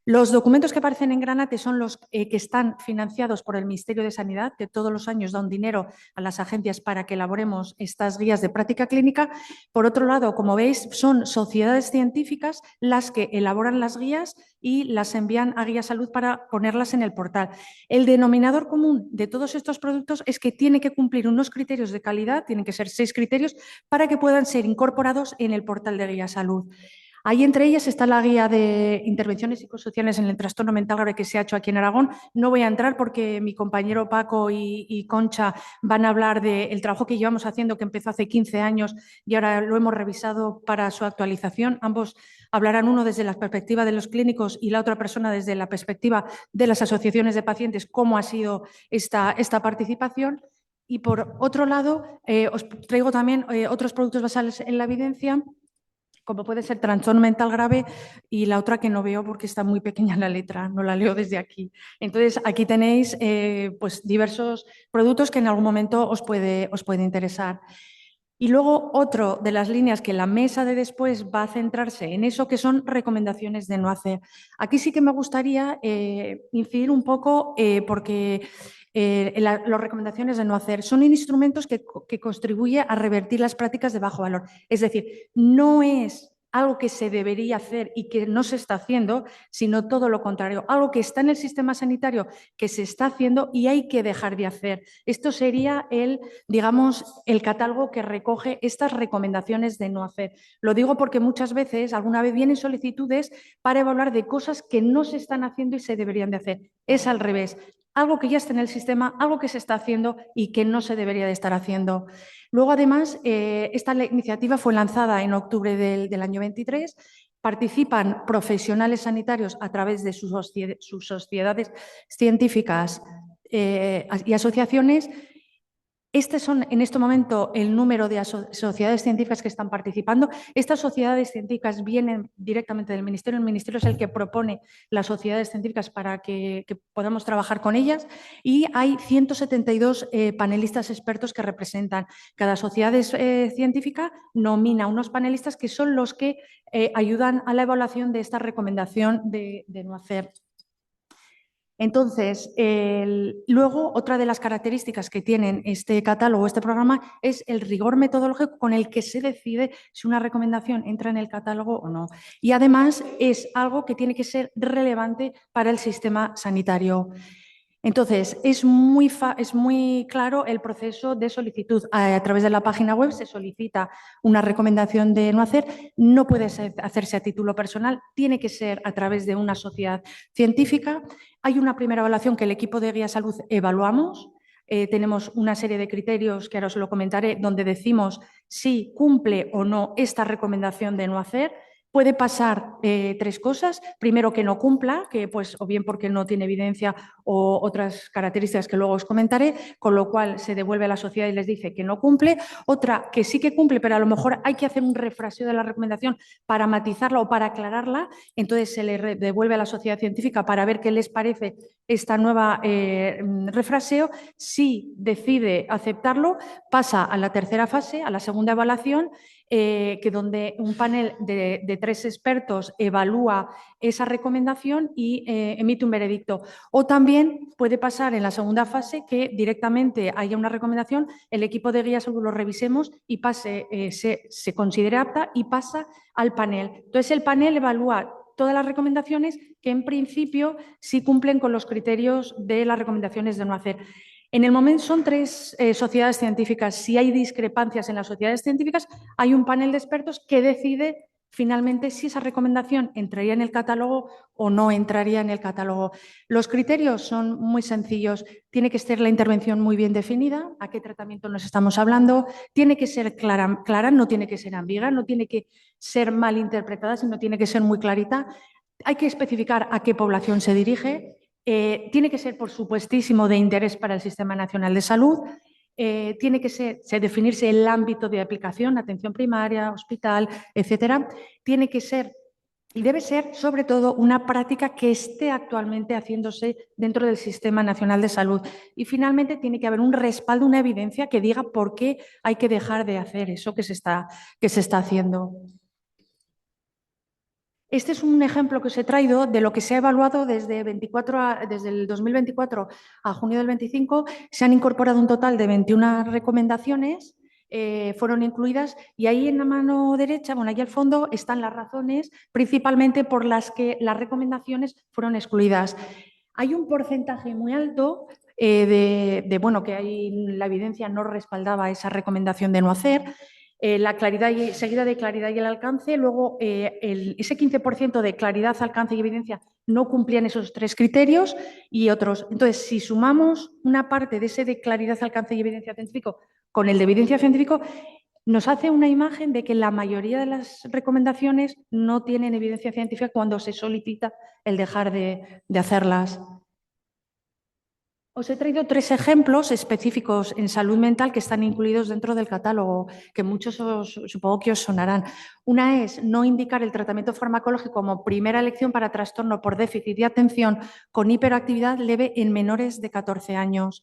Los documentos que aparecen en granate son los que están financiados por el Ministerio de Sanidad, que todos los años da un dinero a las agencias para que elaboremos estas guías de práctica clínica. Por otro lado, como veis, son sociedades científicas las que elaboran las guías y las envían a Guía Salud para ponerlas en el portal. El denominador común de todos estos productos es que tiene que cumplir unos criterios de calidad, tienen que ser 6 criterios, para que puedan ser incorporados en el portal de Guía Salud. Ahí entre ellas está la guía de intervenciones psicosociales en el trastorno mental grave que se ha hecho aquí en Aragón. No voy a entrar porque mi compañero Paco y Concha van a hablar del trabajo que llevamos haciendo, que empezó hace 15 años y ahora lo hemos revisado para su actualización. Ambos hablarán, uno desde la perspectiva de los clínicos y la otra persona desde la perspectiva de las asociaciones de pacientes, cómo ha sido esta participación. Y por otro lado, os traigo también otros productos basados en la evidencia, como puede ser trastorno mental grave, y la otra que no veo porque está muy pequeña la letra, no la leo desde aquí. Entonces, aquí tenéis pues diversos productos que en algún momento os puede interesar. Y luego otro de las líneas que la mesa de después va a centrarse en eso, que son recomendaciones de no hacer. Aquí sí que me gustaría incidir un poco porque las recomendaciones de no hacer son instrumentos que contribuyen a revertir las prácticas de bajo valor. Es decir, no es algo que se debería hacer y que no se está haciendo, sino todo lo contrario, algo que está en el sistema sanitario, que se está haciendo y hay que dejar de hacer. Esto sería digamos, el catálogo que recoge estas recomendaciones de no hacer. Lo digo porque muchas veces, alguna vez vienen solicitudes para evaluar de cosas que no se están haciendo y se deberían de hacer. Es al revés. Algo que ya está en el sistema, algo que se está haciendo y que no se debería de estar haciendo. Luego, además, esta iniciativa fue lanzada en octubre del año 23. Participan profesionales sanitarios a través de sus sociedades científicas y asociaciones. Estos son en este momento el número de sociedades científicas que están participando. Estas sociedades científicas vienen directamente del Ministerio. El Ministerio es el que propone las sociedades científicas para que podamos trabajar con ellas. Y hay 172 panelistas expertos que representan. Cada sociedad científica nomina unos panelistas que son los que ayudan a la evaluación de esta recomendación de no hacer. Entonces, luego, otra de las características que tienen este catálogo, este programa, es el rigor metodológico con el que se decide si una recomendación entra en el catálogo o no. Y además es algo que tiene que ser relevante para el sistema sanitario. Entonces, es muy claro el proceso de solicitud. A través de la página web se solicita una recomendación de no hacer. No puede hacerse a título personal, tiene que ser a través de una sociedad científica. Hay una primera evaluación que el equipo de Guía Salud evaluamos. Tenemos una serie de criterios que ahora os lo comentaré, donde decimos si cumple o no esta recomendación de no hacer. Puede pasar 3 cosas. Primero, que no cumpla, que pues o bien porque no tiene evidencia o otras características que luego os comentaré, con lo cual se devuelve a la sociedad y les dice que no cumple. Otra, que sí que cumple, pero a lo mejor hay que hacer un refraseo de la recomendación para matizarla o para aclararla. Entonces se le devuelve a la sociedad científica para ver qué les parece esta nueva refraseo. Si decide aceptarlo, pasa a la tercera fase, a la segunda evaluación, que donde un panel de 3 expertos evalúa esa recomendación y emite un veredicto. O también puede pasar en la segunda fase que directamente haya una recomendación, el equipo de guía salud lo revisemos y se considere apta y pasa al panel. Entonces, el panel evalúa todas las recomendaciones que en principio sí cumplen con los criterios de las recomendaciones de no hacer. En el momento son 3 sociedades científicas. Si hay discrepancias en las sociedades científicas, hay un panel de expertos que decide finalmente si esa recomendación entraría en el catálogo o no entraría en el catálogo. Los criterios son muy sencillos. Tiene que ser la intervención muy bien definida, a qué tratamiento nos estamos hablando, tiene que ser clara, no tiene que ser ambigua, no tiene que ser mal interpretada, sino tiene que ser muy clarita. Hay que especificar a qué población se dirige. Tiene que ser, por supuestísimo, de interés para el Sistema Nacional de Salud. Tiene que definirse el ámbito de aplicación, atención primaria, hospital, etcétera. Tiene que ser y debe ser, sobre todo, una práctica que esté actualmente haciéndose dentro del Sistema Nacional de Salud. Y, finalmente, tiene que haber un respaldo, una evidencia que diga por qué hay que dejar de hacer eso que se está haciendo. Este es un ejemplo que os he traído de lo que se ha evaluado desde el 2024 a junio del 25. Se han incorporado un total de 21 recomendaciones, fueron incluidas, y ahí en la mano derecha, bueno, ahí al fondo, están las razones principalmente por las que las recomendaciones fueron excluidas. Hay un porcentaje muy alto que ahí la evidencia no respaldaba esa recomendación de no hacer. La claridad seguida de claridad y el alcance, luego ese 15% de claridad, alcance y evidencia no cumplían esos 3 criterios y otros. Entonces, si sumamos una parte de ese de claridad, alcance y evidencia científico con el de evidencia científico, nos hace una imagen de que la mayoría de las recomendaciones no tienen evidencia científica cuando se solicita el dejar de hacerlas. Os he traído 3 ejemplos específicos en salud mental que están incluidos dentro del catálogo, que muchos supongo que os sonarán. Una es no indicar el tratamiento farmacológico como primera elección para trastorno por déficit de atención con hiperactividad leve en menores de 14 años.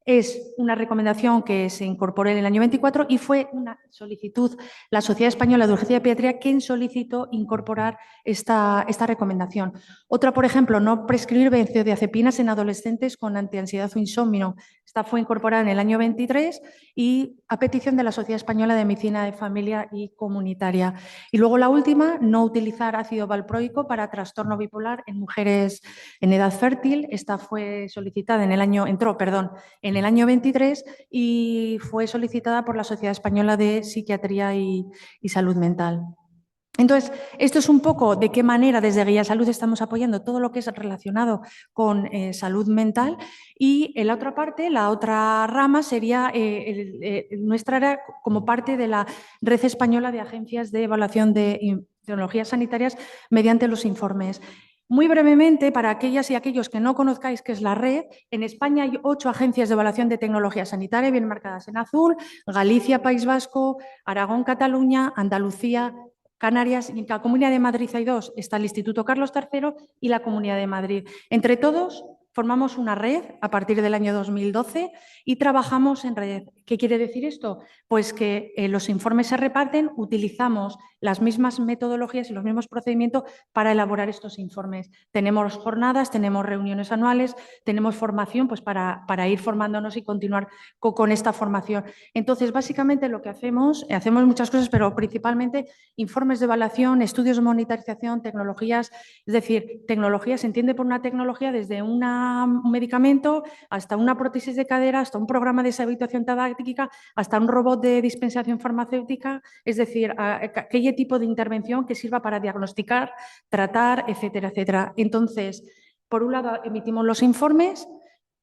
Es una recomendación que se incorporó en el año 24 y fue una solicitud, la Sociedad Española de Urgencia y Pediatría, quien solicitó incorporar esta recomendación. Otra, por ejemplo, no prescribir benzodiazepinas en adolescentes con ansiedad o insomnio. Esta fue incorporada en el año 23 y a petición de la Sociedad Española de Medicina de Familia y Comunitaria. Y luego la última, no utilizar ácido valproico para trastorno bipolar en mujeres en edad fértil. Esta fue solicitada en el año 23 y fue solicitada por la Sociedad Española de Psiquiatría y Salud Mental. Entonces, esto es un poco de qué manera desde Guía Salud estamos apoyando todo lo que es relacionado con salud mental, y en la otra parte, la otra rama sería nuestra área como parte de la Red Española de Agencias de Evaluación de Tecnologías Sanitarias mediante los informes. Muy brevemente, para aquellas y aquellos que no conozcáis qué es la red, en España hay 8 agencias de evaluación de tecnología sanitaria, bien marcadas en azul: Galicia, País Vasco, Aragón, Cataluña, Andalucía, Canarias, y en la Comunidad de Madrid hay 2, está el Instituto Carlos III y la Comunidad de Madrid. Entre todos formamos una red a partir del año 2012 y trabajamos en red. ¿Qué quiere decir esto? Pues que los informes se reparten, utilizamos las mismas metodologías y los mismos procedimientos para elaborar estos informes. Tenemos jornadas, tenemos reuniones anuales, tenemos formación pues para ir formándonos y continuar con esta formación. Entonces, básicamente lo que hacemos muchas cosas, pero principalmente informes de evaluación, estudios de monitorización, tecnologías, es decir, tecnología se entiende por una tecnología desde un medicamento hasta una prótesis de cadera, hasta un programa de habitación tadáctica, hasta un robot de dispensación farmacéutica, es decir, aquel tipo de intervención que sirva para diagnosticar, tratar, etcétera, etcétera. Entonces, por un lado, emitimos los informes,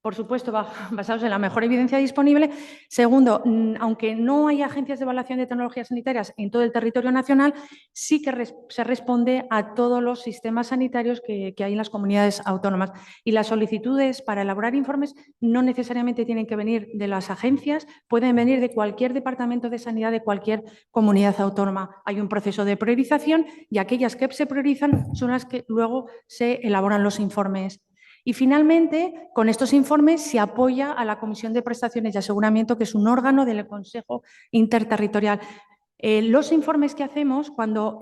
por supuesto, basados en la mejor evidencia disponible. Segundo, aunque no hay agencias de evaluación de tecnologías sanitarias en todo el territorio nacional, sí que se responde a todos los sistemas sanitarios que hay en las comunidades autónomas. Y las solicitudes para elaborar informes no necesariamente tienen que venir de las agencias, pueden venir de cualquier departamento de sanidad de cualquier comunidad autónoma. Hay un proceso de priorización y aquellas que se priorizan son las que luego se elaboran los informes. Y, finalmente, con estos informes se apoya a la Comisión de Prestaciones y Aseguramiento, que es un órgano del Consejo Interterritorial. Los informes que hacemos cuando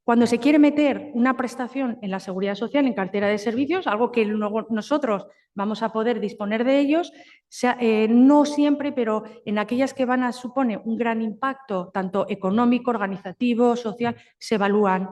cuando se quiere meter una prestación en la Seguridad Social, en cartera de servicios, algo que luego nosotros vamos a poder disponer de ellos, no siempre, pero en aquellas que van a suponer un gran impacto, tanto económico, organizativo, social, se evalúan.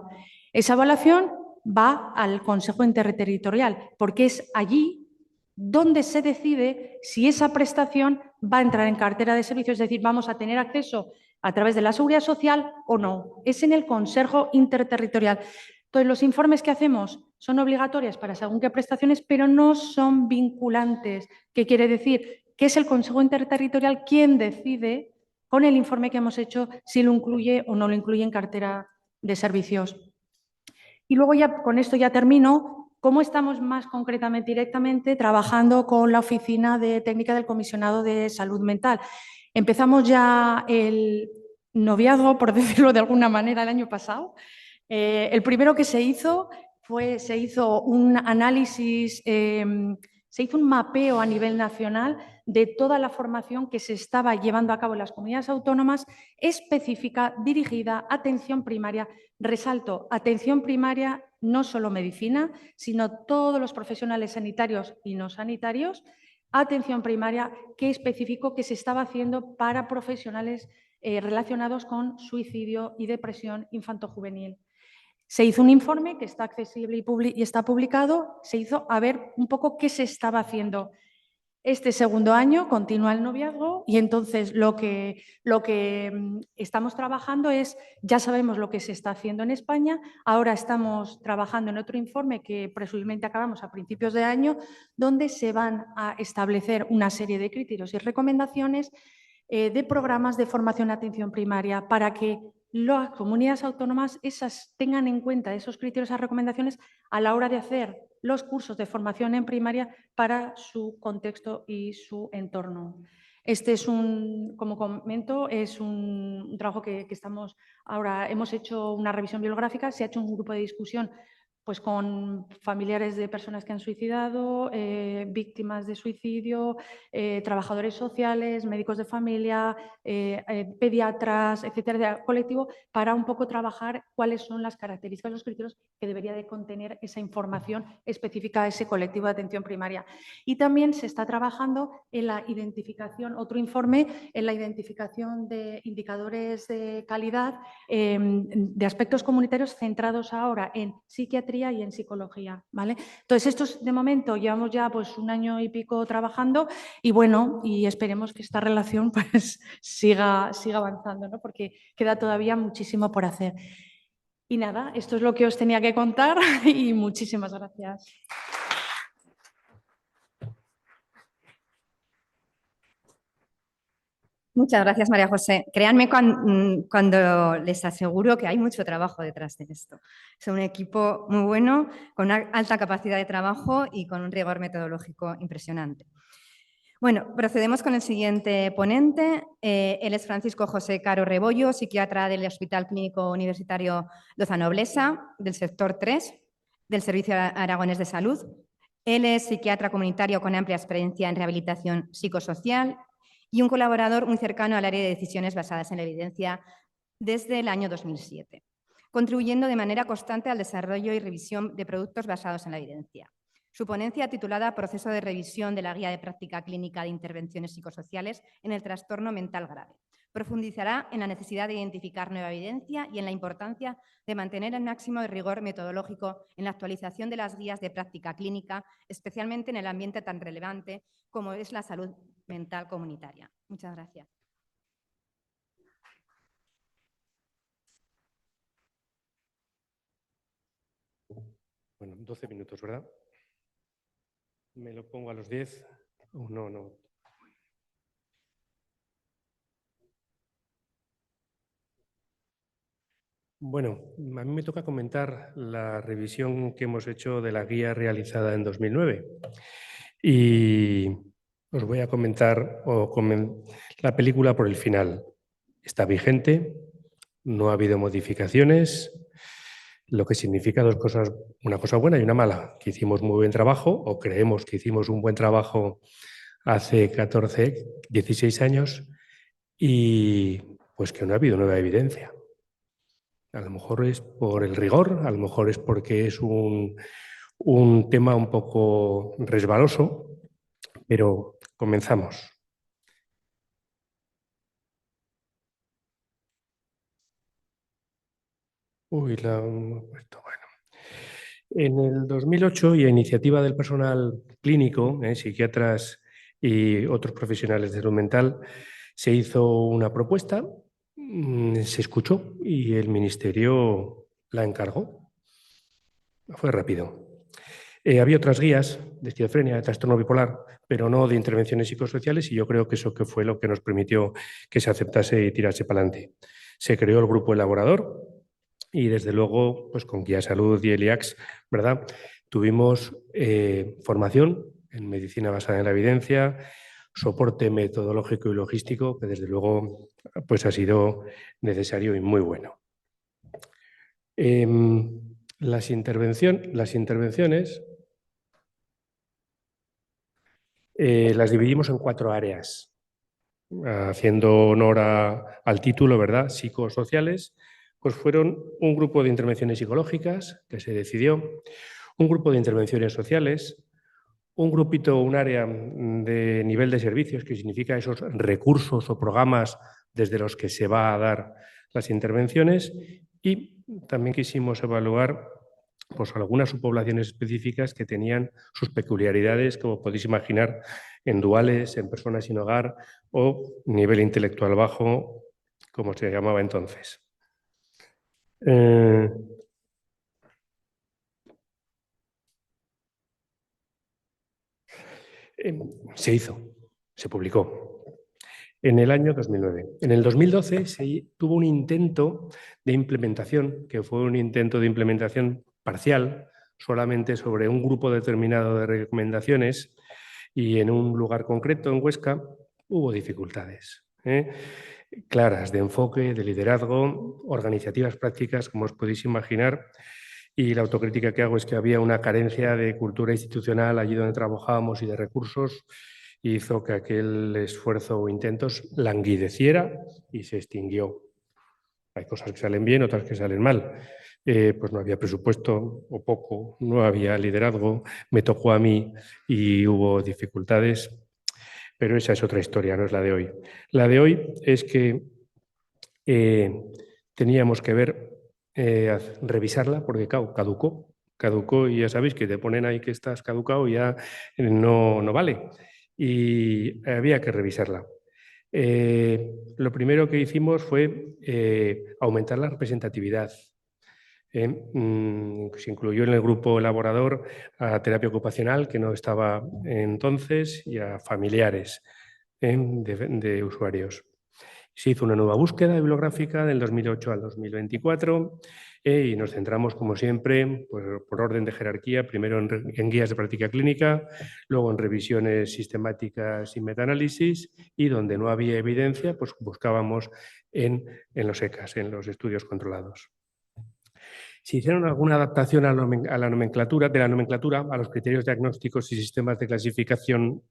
Esa evaluación va al Consejo Interterritorial, porque es allí donde se decide si esa prestación va a entrar en cartera de servicios, es decir, vamos a tener acceso a través de la Seguridad Social o no. Es en el Consejo Interterritorial. Entonces, los informes que hacemos son obligatorios para según qué prestaciones, pero no son vinculantes. ¿Qué quiere decir? Que es el Consejo Interterritorial quien decide, con el informe que hemos hecho, si lo incluye o no lo incluye en cartera de servicios. Y luego ya con esto ya termino. ¿Cómo estamos más concretamente, directamente, trabajando con la Oficina de Técnica del Comisionado de Salud Mental? Empezamos ya el noviazgo, por decirlo de alguna manera, el año pasado. El primero que se hizo un análisis, se hizo un mapeo a nivel nacional de toda la formación que se estaba llevando a cabo en las comunidades autónomas, específica, dirigida a atención primaria. Resalto, atención primaria, no solo medicina, sino todos los profesionales sanitarios y no sanitarios, atención primaria, que específico que se estaba haciendo para profesionales relacionados con suicidio y depresión infantojuvenil. Se hizo un informe que está accesible y está publicado, se hizo a ver un poco qué se estaba haciendo. Este segundo año continúa el noviazgo y entonces lo que estamos trabajando es, ya sabemos lo que se está haciendo en España, ahora estamos trabajando en otro informe que presumiblemente acabamos a principios de año, donde se van a establecer una serie de criterios y recomendaciones de programas de formación en atención primaria para que las comunidades autónomas tengan en cuenta esos criterios, esas recomendaciones a la hora de hacer los cursos de formación en primaria para su contexto y su entorno. Este es como comento, es un trabajo que estamos ahora, hemos hecho una revisión bibliográfica, se ha hecho un grupo de discusión pues con familiares de personas que han suicidado, víctimas de suicidio, trabajadores sociales, médicos de familia, pediatras, etcétera, colectivo, para un poco trabajar cuáles son las características, los criterios que debería de contener esa información específica a ese colectivo de atención primaria. Y también se está trabajando en la identificación, otro informe, en la identificación de indicadores de calidad de aspectos comunitarios centrados ahora en psiquiatría y en psicología, ¿vale? Entonces, estos de momento llevamos ya pues 1 año y pico trabajando y bueno, y esperemos que esta relación pues siga avanzando, ¿no? Porque queda todavía muchísimo por hacer. Y nada, esto es lo que os tenía que contar y muchísimas gracias. Muchas gracias, María José. Créanme cuando les aseguro que hay mucho trabajo detrás de esto. Es un equipo muy bueno, con una alta capacidad de trabajo y con un rigor metodológico impresionante. Bueno, procedemos con el siguiente ponente. Él es Francisco José Caro Rebollo, psiquiatra del Hospital Clínico Universitario Lozano Blesa, del sector 3, del Servicio Aragonés de Salud. Él es psiquiatra comunitario con amplia experiencia en rehabilitación psicosocial y un colaborador muy cercano al área de decisiones basadas en la evidencia desde el año 2007, contribuyendo de manera constante al desarrollo y revisión de productos basados en la evidencia. Su ponencia, titulada Proceso de revisión de la Guía de Práctica Clínica de Intervenciones Psicosociales en el Trastorno Mental Grave, profundizará en la necesidad de identificar nueva evidencia y en la importancia de mantener el máximo de rigor metodológico en la actualización de las guías de práctica clínica, especialmente en el ambiente tan relevante como es la salud mental comunitaria. Muchas gracias. Bueno, 12 minutos, ¿verdad? ¿Me lo pongo a los 10? No. Bueno, a mí me toca comentar la revisión que hemos hecho de la guía realizada en 2009. Y os voy a comentar la película por el final. Está vigente, no ha habido modificaciones, lo que significa dos cosas, una cosa buena y una mala, que hicimos muy buen trabajo, o creemos que hicimos un buen trabajo hace 16 años, y Pues que no ha habido nueva evidencia. A lo mejor es por el rigor, a lo mejor es porque es un tema un poco resbaloso, pero comenzamos. Bueno. En el 2008, y a iniciativa del personal clínico, psiquiatras y otros profesionales de salud mental, se hizo una propuesta, se escuchó y el Ministerio la encargó. Fue rápido. Había otras guías de esquizofrenia, de trastorno bipolar, pero no de intervenciones psicosociales, y yo creo que eso que fue lo que nos permitió que se aceptase y tirase para adelante. Se creó el grupo elaborador y desde luego, pues con Guía Salud y el IACS, ¿verdad? Tuvimos formación en medicina basada en la evidencia, soporte metodológico y logístico, que desde luego pues ha sido necesario y muy bueno. Las intervenciones las dividimos en 4 áreas, haciendo honor al título, ¿verdad? Psicosociales, pues fueron un grupo de intervenciones psicológicas que se decidió, un grupo de intervenciones sociales, un área de nivel de servicios, que significa esos recursos o programas desde los que se va a dar las intervenciones, y también quisimos evaluar pues algunas subpoblaciones específicas que tenían sus peculiaridades, como podéis imaginar, en duales, en personas sin hogar o nivel intelectual bajo, como se llamaba entonces. Se hizo, se publicó en el año 2009. En el 2012 se tuvo un intento de implementación, que fue un intento de implementación parcial, solamente sobre un grupo determinado de recomendaciones, y en un lugar concreto, en Huesca, hubo dificultades claras de enfoque, de liderazgo, organizativas prácticas, como os podéis imaginar, y la autocrítica que hago es que había una carencia de cultura institucional allí donde trabajábamos y de recursos, y hizo que aquel esfuerzo o intentos languideciera y se extinguió. Hay cosas que salen bien, otras que salen mal. Pues no había presupuesto o poco, no había liderazgo, me tocó a mí y hubo dificultades, pero esa es otra historia, no es la de hoy. La de hoy es que teníamos que revisarla porque caducó, y ya sabéis que te ponen ahí que estás caducado y ya no vale, y había que revisarla. Lo primero que hicimos fue aumentar la representatividad. Se incluyó en el grupo elaborador a terapia ocupacional, que no estaba entonces, y a familiares de usuarios. Se hizo una nueva búsqueda bibliográfica del 2008 al 2024 y nos centramos, como siempre, pues, por orden de jerarquía, primero en guías de práctica clínica, luego en revisiones sistemáticas y metaanálisis, y donde no había evidencia, pues buscábamos en los ECAs, en los estudios controlados. Se hicieron alguna adaptación a la nomenclatura, a los criterios diagnósticos y sistemas de clasificación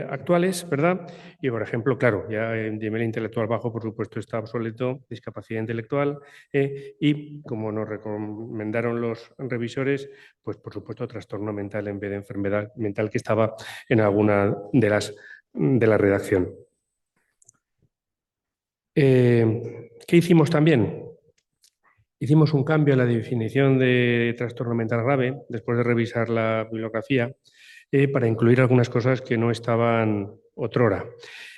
actuales, ¿verdad? Y, por ejemplo, claro, ya en nivel intelectual bajo, por supuesto, está obsoleto, discapacidad intelectual, y como nos recomendaron los revisores, pues, por supuesto, trastorno mental en vez de enfermedad mental, que estaba en alguna de la redacción. ¿Qué hicimos también? Hicimos un cambio en la definición de trastorno mental grave, después de revisar la bibliografía, para incluir algunas cosas que no estaban otrora.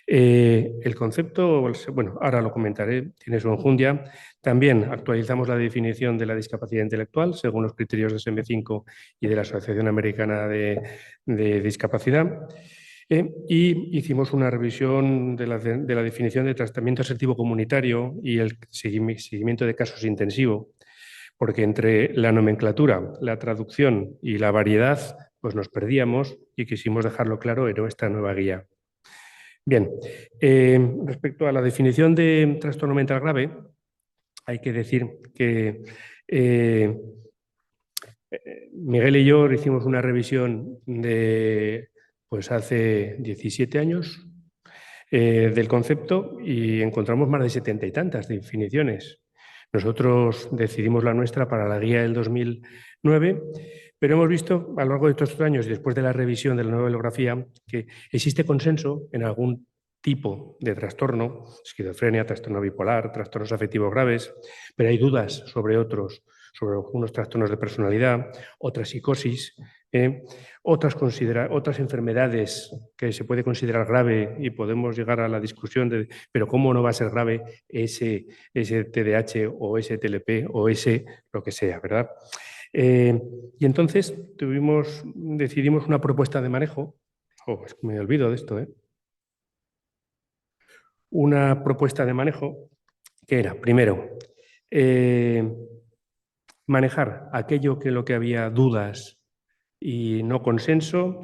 El concepto, bueno, ahora lo comentaré, tiene su enjundia. También actualizamos la definición de la discapacidad intelectual según los criterios de SM5 y de la Asociación Americana de Discapacidad. Y hicimos una revisión de la definición de tratamiento asertivo comunitario y el seguimiento de casos intensivo, porque entre la nomenclatura, la traducción y la variedad, pues nos perdíamos, y quisimos dejarlo claro en esta nueva guía. Bien, respecto a la definición de trastorno mental grave, hay que decir que Miguel y yo hicimos una revisión de pues hace 17 años del concepto y encontramos más de 70 y tantas definiciones. Nosotros decidimos la nuestra para la guía del 2009, pero hemos visto a lo largo de estos años y después de la revisión de la nueva bibliografía que existe consenso en algún tipo de trastorno, esquizofrenia, trastorno bipolar, trastornos afectivos graves, pero hay dudas sobre otros, sobre algunos trastornos de personalidad, otra psicosis, otras enfermedades que se puede considerar grave y podemos llegar a la discusión de, pero ¿cómo no va a ser grave ese TDAH o ese TLP o ese lo que sea, ¿verdad? Y entonces decidimos una propuesta de manejo. Es que me olvido de esto, Una propuesta de manejo que era, primero, manejar aquello que lo que había dudas y no consenso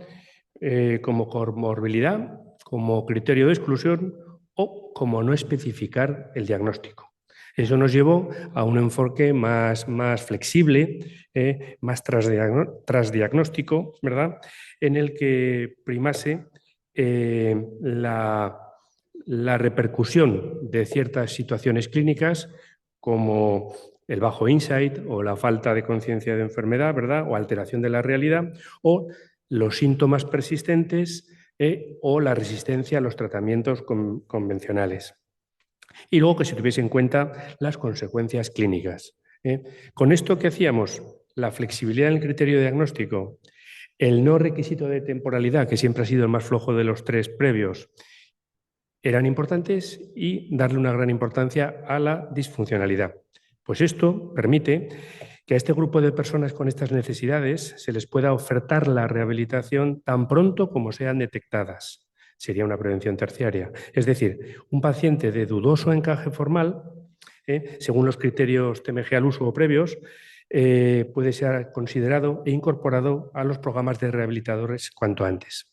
como comorbilidad, como criterio de exclusión o como no especificar el diagnóstico. Eso nos llevó a un enfoque más flexible, más trasdiagnóstico, ¿verdad? En el que primase la repercusión de ciertas situaciones clínicas como el bajo insight o la falta de conciencia de enfermedad, ¿verdad? O alteración de la realidad, o los síntomas persistentes o la resistencia a los tratamientos convencionales. Y luego que se tuviese en cuenta las consecuencias clínicas. Con esto, ¿qué hacíamos? La flexibilidad en el criterio diagnóstico, el no requisito de temporalidad, que siempre ha sido el más flojo de los tres previos, eran importantes, y darle una gran importancia a la disfuncionalidad. Pues esto permite que a este grupo de personas con estas necesidades se les pueda ofertar la rehabilitación tan pronto como sean detectadas. Sería una prevención terciaria. Es decir, un paciente de dudoso encaje formal, según los criterios TMG al uso o previos, puede ser considerado e incorporado a los programas de rehabilitadores cuanto antes.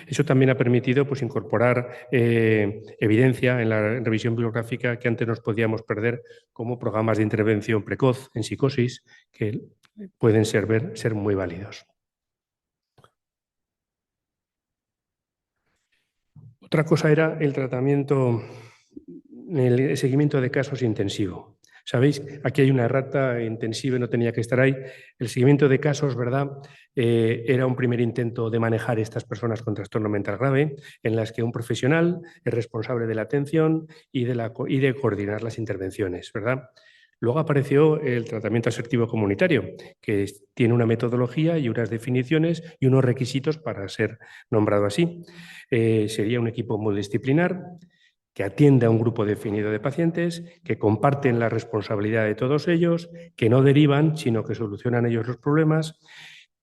Eso también ha permitido pues, incorporar evidencia en la revisión bibliográfica que antes nos podíamos perder, como programas de intervención precoz en psicosis que pueden ser muy válidos. Otra cosa era el tratamiento, el seguimiento de casos intensivo. Sabéis, aquí hay una errata intensiva, no tenía que estar ahí. El seguimiento de casos, ¿verdad? Era un primer intento de manejar estas personas con trastorno mental grave, en las que un profesional es responsable de la atención y de coordinar las intervenciones, ¿verdad? Luego apareció el tratamiento asertivo comunitario, que tiene una metodología y unas definiciones y unos requisitos para ser nombrado así. Sería un equipo multidisciplinar que atiende a un grupo definido de pacientes, que comparten la responsabilidad de todos ellos, que no derivan, sino que solucionan ellos los problemas,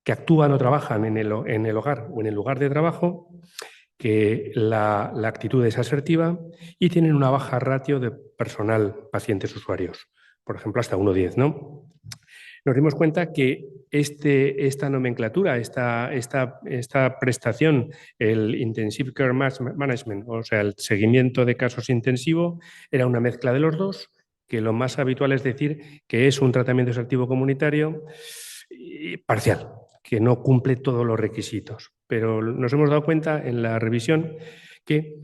que actúan o trabajan en el hogar o en el lugar de trabajo, que la actitud es asertiva y tienen una baja ratio de personal pacientes-usuarios, por ejemplo, hasta 1:10, ¿no? Nos dimos cuenta que esta nomenclatura, esta prestación, el Intensive Care Management, o sea, el seguimiento de casos intensivo, era una mezcla de los dos, que lo más habitual es decir que es un tratamiento asertivo comunitario parcial, que no cumple todos los requisitos. Pero nos hemos dado cuenta en la revisión que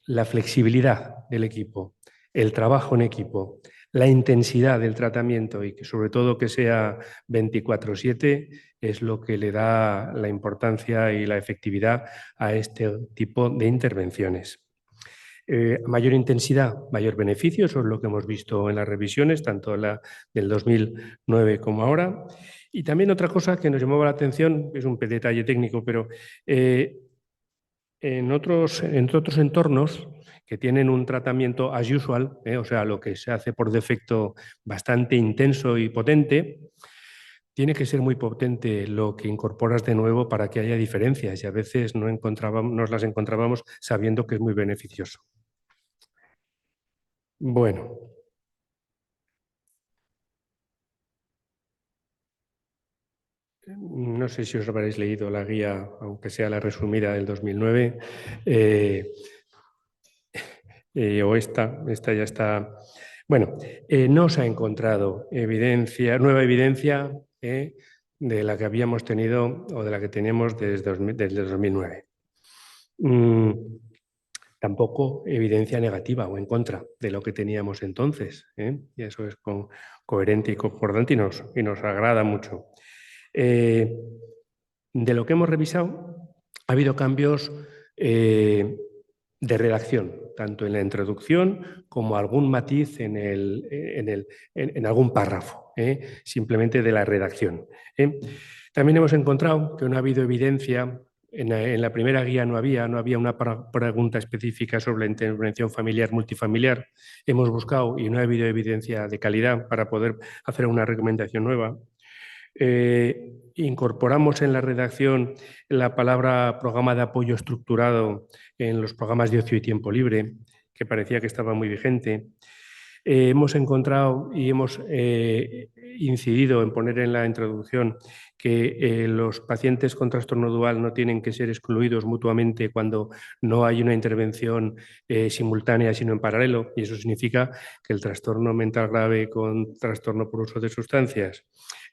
la flexibilidad del equipo, el trabajo en equipo, la intensidad del tratamiento y que sobre todo que sea 24/7 es lo que le da la importancia y la efectividad a este tipo de intervenciones. Mayor intensidad, mayor beneficio, eso es lo que hemos visto en las revisiones, tanto la del 2009 como ahora. Y también otra cosa que nos llamaba la atención, es un detalle técnico, pero en otros entornos que tienen un tratamiento as usual, o sea, lo que se hace por defecto bastante intenso y potente, tiene que ser muy potente lo que incorporas de nuevo para que haya diferencias, y a veces no nos las encontrábamos sabiendo que es muy beneficioso. Bueno. No sé si os habréis leído la guía, aunque sea la resumida del 2009, o esta ya está. Bueno, no se ha encontrado nueva evidencia de la que habíamos tenido o de la que teníamos desde 2009. Tampoco evidencia negativa o en contra de lo que teníamos entonces, ¿eh? Y eso es coherente y concordante y nos agrada mucho. De lo que hemos revisado, ha habido cambios de redacción, tanto en la introducción como algún matiz en algún párrafo, simplemente de la redacción. También hemos encontrado que no ha habido evidencia, en la primera guía no había una pregunta específica sobre la intervención familiar multifamiliar. Hemos buscado y no ha habido evidencia de calidad para poder hacer una recomendación nueva. Incorporamos en la redacción la palabra programa de apoyo estructurado en los programas de ocio y tiempo libre, que parecía que estaba muy vigente. Hemos encontrado y hemos incidido en poner en la introducción que los pacientes con trastorno dual no tienen que ser excluidos mutuamente cuando no hay una intervención simultánea, sino en paralelo, y eso significa que el trastorno mental grave con trastorno por uso de sustancias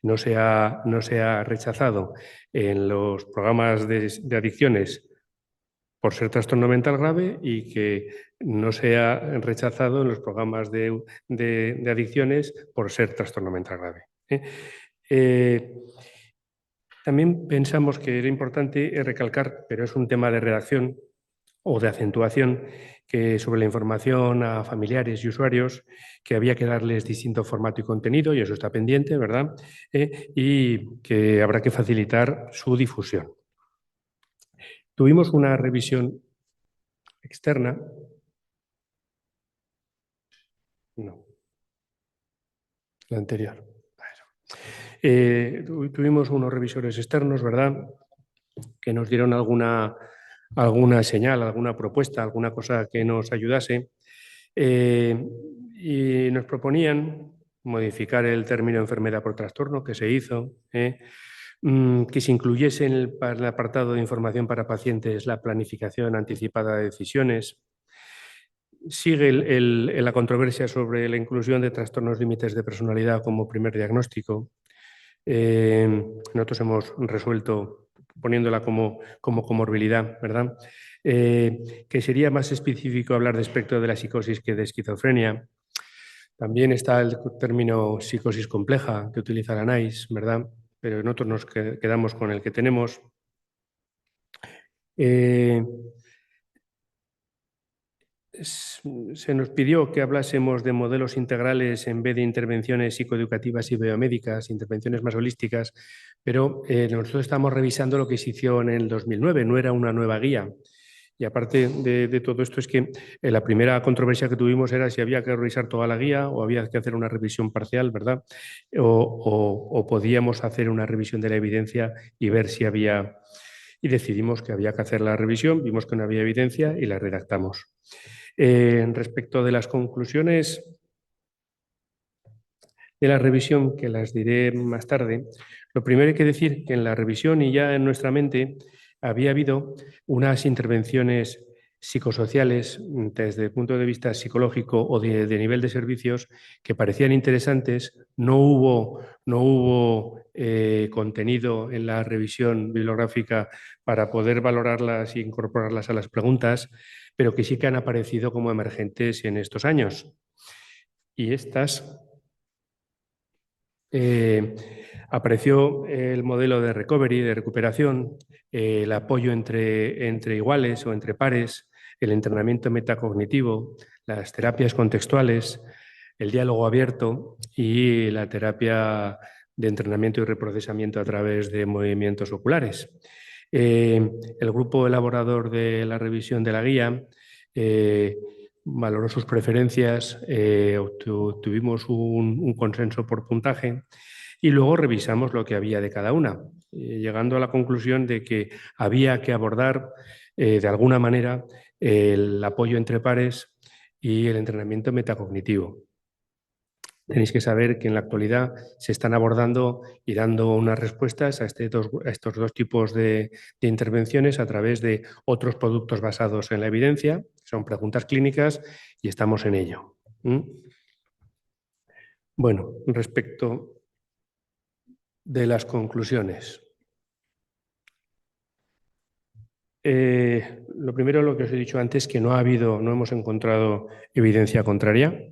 no se ha rechazado en los programas de adicciones por ser trastorno mental grave y que no se ha rechazado en los programas de adicciones por ser trastorno mental grave. También pensamos que era importante recalcar, pero es un tema de redacción o de acentuación, que sobre la información a familiares y usuarios, que había que darles distinto formato y contenido, y eso está pendiente, ¿verdad? Y que habrá que facilitar su difusión. Tuvimos una revisión externa. No. La anterior. Tuvimos unos revisores externos, ¿verdad?, que nos dieron alguna señal, alguna propuesta, alguna cosa que nos ayudase, y nos proponían modificar el término enfermedad por trastorno, que se hizo, que se incluyese en el apartado de información para pacientes la planificación anticipada de decisiones. Sigue la controversia sobre la inclusión de trastornos límites de personalidad como primer diagnóstico. Nosotros hemos resuelto poniéndola como comorbilidad, ¿verdad? Que sería más específico hablar de espectro de la psicosis que de esquizofrenia. También está el término psicosis compleja que utiliza la NICE, ¿verdad? Pero nosotros nos quedamos con el que tenemos. Se nos pidió que hablásemos de modelos integrales en vez de intervenciones psicoeducativas y biomédicas, intervenciones más holísticas, pero nosotros estamos revisando lo que se hizo en el 2009, no era una nueva guía. Y aparte de todo esto es que la primera controversia que tuvimos era si había que revisar toda la guía o había que hacer una revisión parcial, ¿verdad? O podíamos hacer una revisión de la evidencia y ver si había... Y decidimos que había que hacer la revisión, vimos que no había evidencia y la redactamos. Respecto de las conclusiones de la revisión, que las diré más tarde, lo primero hay que decir que en la revisión y ya en nuestra mente había habido unas intervenciones psicosociales desde el punto de vista psicológico o de nivel de servicios que parecían interesantes. No hubo contenido en la revisión bibliográfica para poder valorarlas e incorporarlas a las preguntas, pero que sí que han aparecido como emergentes en estos años. Y estas... apareció el modelo de recovery, de recuperación, el apoyo entre iguales o entre pares, el entrenamiento metacognitivo, las terapias contextuales, el diálogo abierto y la terapia de entrenamiento y reprocesamiento a través de movimientos oculares. El grupo elaborador de la revisión de la guía valoró sus preferencias, tuvimos un consenso por puntaje y luego revisamos lo que había de cada una, llegando a la conclusión de que había que abordar de alguna manera el apoyo entre pares y el entrenamiento metacognitivo. Tenéis que saber que en la actualidad se están abordando y dando unas respuestas a estos dos tipos de intervenciones a través de otros productos basados en la evidencia, son preguntas clínicas y estamos en ello. Bueno, respecto de las conclusiones. Lo primero, lo que os he dicho antes, que no hemos encontrado evidencia contraria.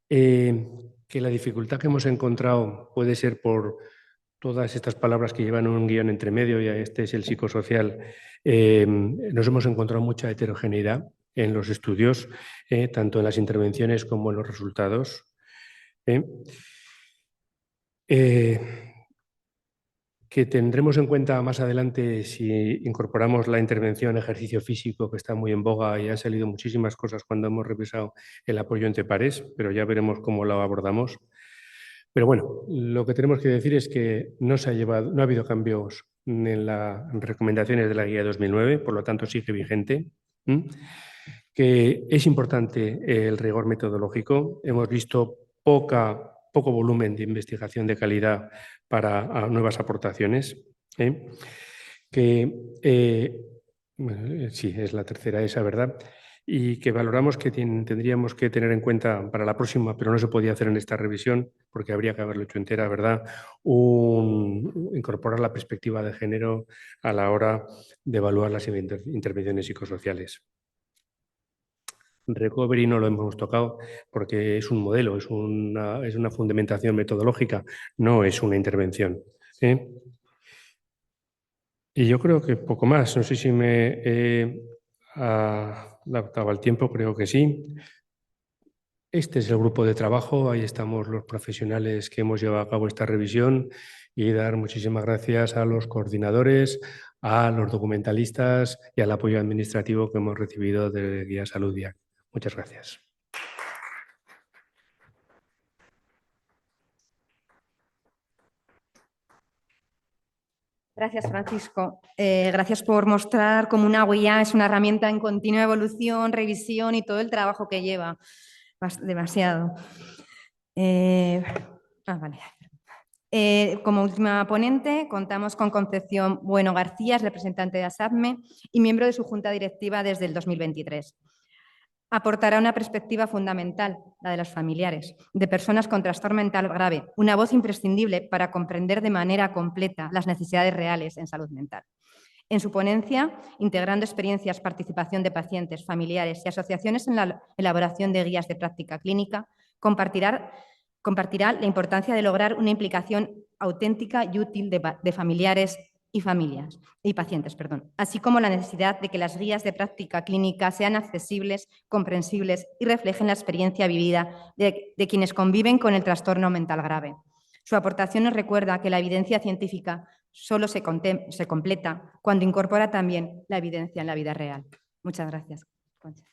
Que la dificultad que hemos encontrado puede ser por todas estas palabras que llevan un guión entre medio, y este es el psicosocial. Nos hemos encontrado mucha heterogeneidad en los estudios, tanto en las intervenciones como en los resultados. Que tendremos en cuenta más adelante si incorporamos la intervención ejercicio físico, que está muy en boga y han salido muchísimas cosas cuando hemos revisado el apoyo entre pares, pero ya veremos cómo lo abordamos. Pero bueno, lo que tenemos que decir es que no ha habido cambios en las recomendaciones de la guía 2009, por lo tanto sigue vigente. Que es importante el rigor metodológico. Hemos visto poco volumen de investigación de calidad para nuevas aportaciones. Sí, es la tercera esa, ¿verdad? Y que valoramos que tendríamos que tener en cuenta para la próxima, pero no se podía hacer en esta revisión porque habría que haberlo hecho entera, ¿verdad? Incorporar la perspectiva de género a la hora de evaluar las intervenciones psicosociales. Recovery no lo hemos tocado porque es un modelo, es una fundamentación metodológica, no es una intervención. Y yo creo que poco más. No sé si me he adaptado al tiempo, creo que sí. Este es el grupo de trabajo, ahí estamos los profesionales que hemos llevado a cabo esta revisión, y dar muchísimas gracias a los coordinadores, a los documentalistas y al apoyo administrativo que hemos recibido de Guía Salud DIAC. Muchas gracias. Gracias, Francisco. Gracias por mostrar cómo una guía es una herramienta en continua evolución, revisión y todo el trabajo que lleva. Demasiado. Vale. Como última ponente, contamos con Concepción Bueno García, representante de ASAPME y miembro de su junta directiva desde el 2023. Aportará una perspectiva fundamental, la de los familiares, de personas con trastorno mental grave, una voz imprescindible para comprender de manera completa las necesidades reales en salud mental. En su ponencia, integrando experiencias, participación de pacientes, familiares y asociaciones en la elaboración de guías de práctica clínica, compartirá la importancia de lograr una implicación auténtica y útil de familiares y pacientes, así como la necesidad de que las guías de práctica clínica sean accesibles, comprensibles y reflejen la experiencia vivida de quienes conviven con el trastorno mental grave. Su aportación nos recuerda que la evidencia científica solo se completa cuando incorpora también la evidencia en la vida real. Muchas gracias, Concha.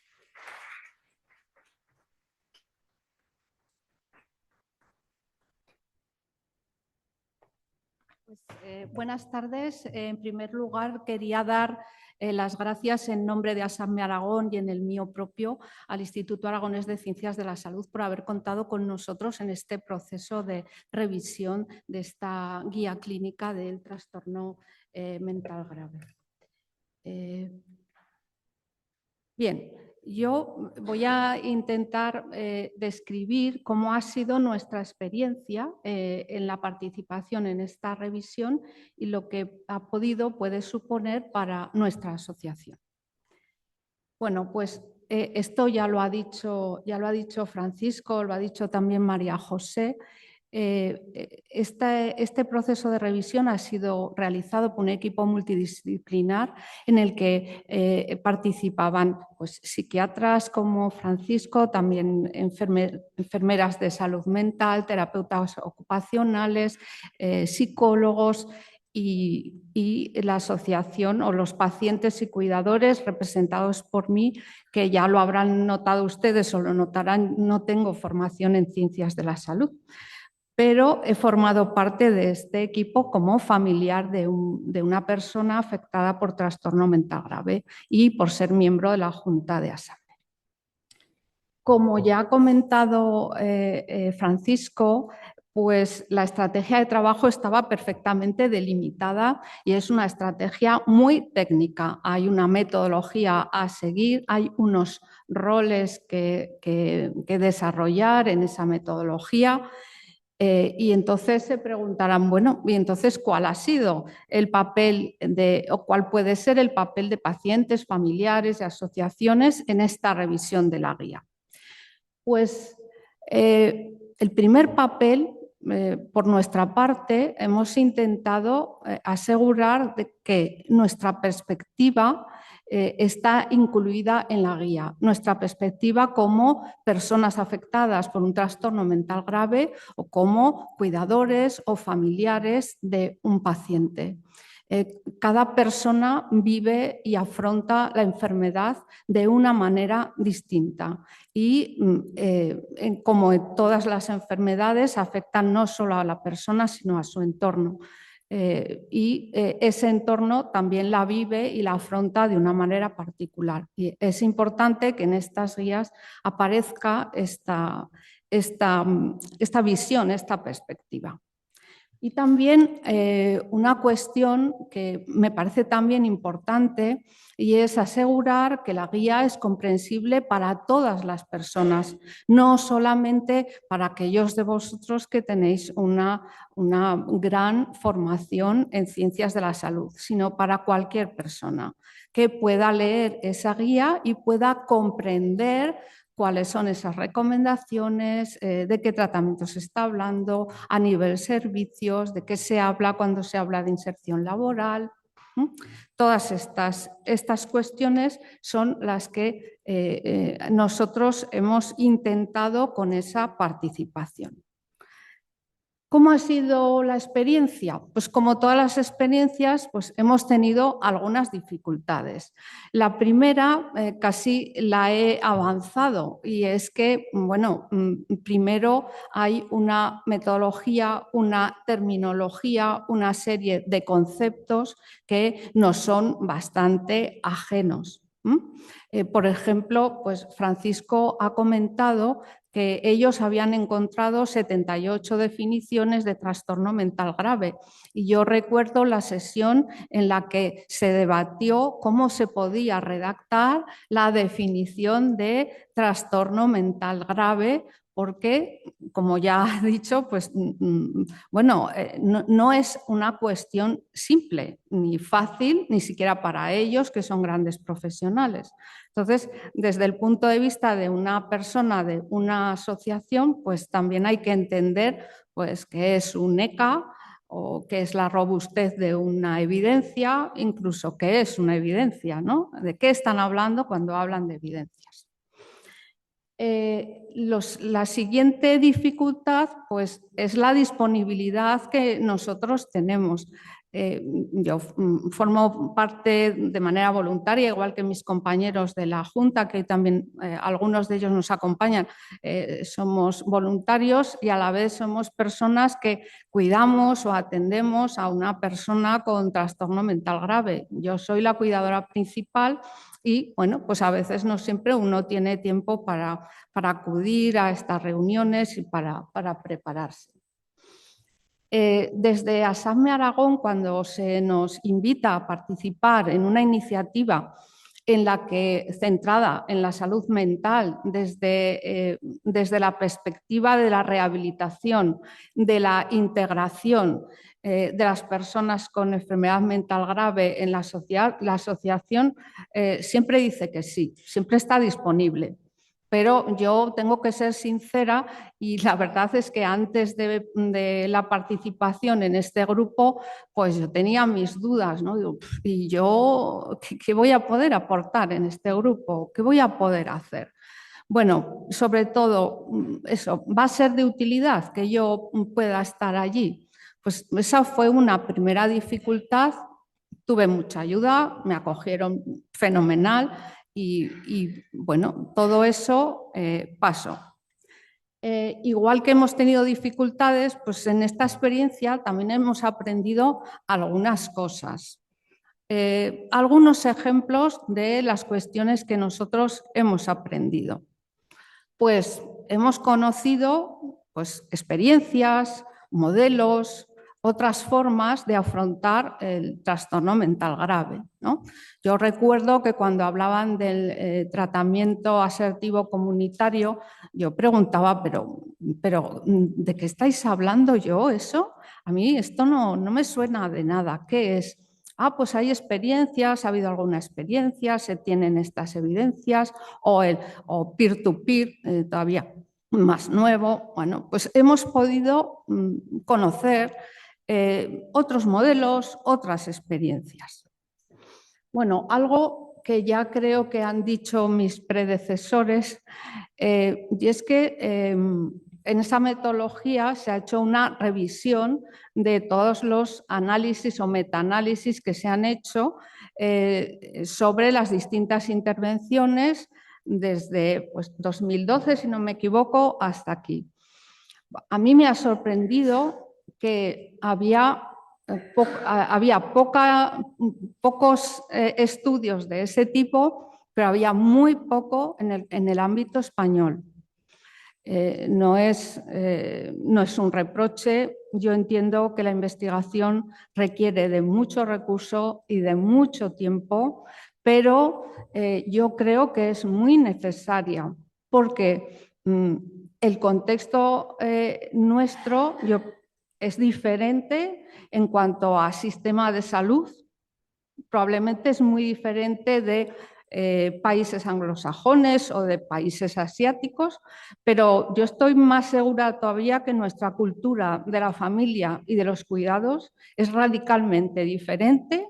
Buenas tardes. En primer lugar, quería dar las gracias en nombre de ASAPME Aragón y en el mío propio al Instituto Aragonés de Ciencias de la Salud por haber contado con nosotros en este proceso de revisión de esta guía clínica del trastorno mental grave. Bien. Yo voy a intentar describir cómo ha sido nuestra experiencia en la participación en esta revisión y lo que puede suponer para nuestra asociación. Bueno, pues esto ya lo ha dicho Francisco, lo ha dicho también María José. Este proceso de revisión ha sido realizado por un equipo multidisciplinar en el que participaban pues, psiquiatras como Francisco, también enfermeras de salud mental, terapeutas ocupacionales, psicólogos y la asociación o los pacientes y cuidadores representados por mí, que ya lo habrán notado ustedes o lo notarán, no tengo formación en ciencias de la salud, pero he formado parte de este equipo como familiar de una persona afectada por trastorno mental grave y por ser miembro de la Junta de ASAPME. Como ya ha comentado Francisco, pues la estrategia de trabajo estaba perfectamente delimitada y es una estrategia muy técnica. Hay una metodología a seguir, hay unos roles que desarrollar en esa metodología. Y entonces se preguntarán, bueno, ¿y entonces cuál ha sido el papel o cuál puede ser el papel de pacientes, familiares y asociaciones en esta revisión de la guía? Pues el primer papel, por nuestra parte, hemos intentado asegurar de que nuestra perspectiva está incluida en la guía. Nuestra perspectiva como personas afectadas por un trastorno mental grave o como cuidadores o familiares de un paciente. Cada persona vive y afronta la enfermedad de una manera distinta y como en todas las enfermedades afectan no solo a la persona sino a su entorno. Ese entorno también la vive y la afronta de una manera particular. Y es importante que en estas guías aparezca esta visión, esta perspectiva. Y también una cuestión que me parece también importante y es asegurar que la guía es comprensible para todas las personas, no solamente para aquellos de vosotros que tenéis una gran formación en ciencias de la salud, sino para cualquier persona que pueda leer esa guía y pueda comprender cuáles son esas recomendaciones, de qué tratamiento se está hablando, a nivel servicios, de qué se habla cuando se habla de inserción laboral. Todas estas cuestiones son las que nosotros hemos intentado con esa participación. ¿Cómo ha sido la experiencia? Pues como todas las experiencias, pues hemos tenido algunas dificultades. La primera casi la he avanzado y es que, bueno, primero hay una metodología, una terminología, una serie de conceptos que nos son bastante ajenos. Por ejemplo, pues Francisco ha comentado que ellos habían encontrado 78 definiciones de trastorno mental grave. Y yo recuerdo la sesión en la que se debatió cómo se podía redactar la definición de trastorno mental grave, porque, como ya he dicho, pues, bueno, no es una cuestión simple, ni fácil, ni siquiera para ellos, que son grandes profesionales. Entonces, desde el punto de vista de una persona, de una asociación, pues también hay que entender pues, qué es un ECA o qué es la robustez de una evidencia, incluso qué es una evidencia, ¿no? ¿De qué están hablando cuando hablan de evidencias? La siguiente dificultad pues, es la disponibilidad que nosotros tenemos. Yo formo parte de manera voluntaria, igual que mis compañeros de la Junta, que también algunos de ellos nos acompañan, somos voluntarios y a la vez somos personas que cuidamos o atendemos a una persona con trastorno mental grave. Yo soy la cuidadora principal y, bueno, pues a veces no siempre uno tiene tiempo para acudir a estas reuniones y para prepararse. Desde ASAME Aragón, cuando se nos invita a participar en una iniciativa en la que, centrada en la salud mental, desde la perspectiva de la rehabilitación, de la integración de las personas con enfermedad mental grave en la sociedad, la asociación siempre dice que sí, siempre está disponible. Pero yo tengo que ser sincera y la verdad es que antes de la participación en este grupo, pues yo tenía mis dudas, ¿no? ¿Y yo qué voy a poder aportar en este grupo? ¿Qué voy a poder hacer? Bueno, sobre todo eso, ¿va a ser de utilidad que yo pueda estar allí? Pues esa fue una primera dificultad. Tuve mucha ayuda, me acogieron fenomenal. Y bueno, todo eso pasó. Igual que hemos tenido dificultades, pues en esta experiencia también hemos aprendido algunas cosas. Algunos ejemplos de las cuestiones que nosotros hemos aprendido. Pues hemos conocido pues, experiencias, modelos, otras formas de afrontar el trastorno mental grave, ¿no? Yo recuerdo que cuando hablaban del tratamiento asertivo comunitario, yo preguntaba, pero ¿de qué estáis hablando yo eso? A mí esto no me suena de nada. ¿Qué es? Ah, pues hay experiencias, ha habido alguna experiencia, se tienen estas evidencias, o peer-to-peer, todavía más nuevo. Bueno, pues hemos podido conocer otros modelos, otras experiencias. Bueno, algo que ya creo que han dicho mis predecesores, y es que en esa metodología se ha hecho una revisión de todos los análisis o metaanálisis que se han hecho sobre las distintas intervenciones desde 2012, si no me equivoco, hasta aquí. A mí me ha sorprendido que había pocos estudios de ese tipo, pero había muy poco en el ámbito español. No es un reproche. Yo entiendo que la investigación requiere de mucho recurso y de mucho tiempo, pero yo creo que es muy necesaria porque el contexto nuestro es diferente en cuanto a sistema de salud. Probablemente es muy diferente de países anglosajones o de países asiáticos, pero yo estoy más segura todavía que nuestra cultura de la familia y de los cuidados es radicalmente diferente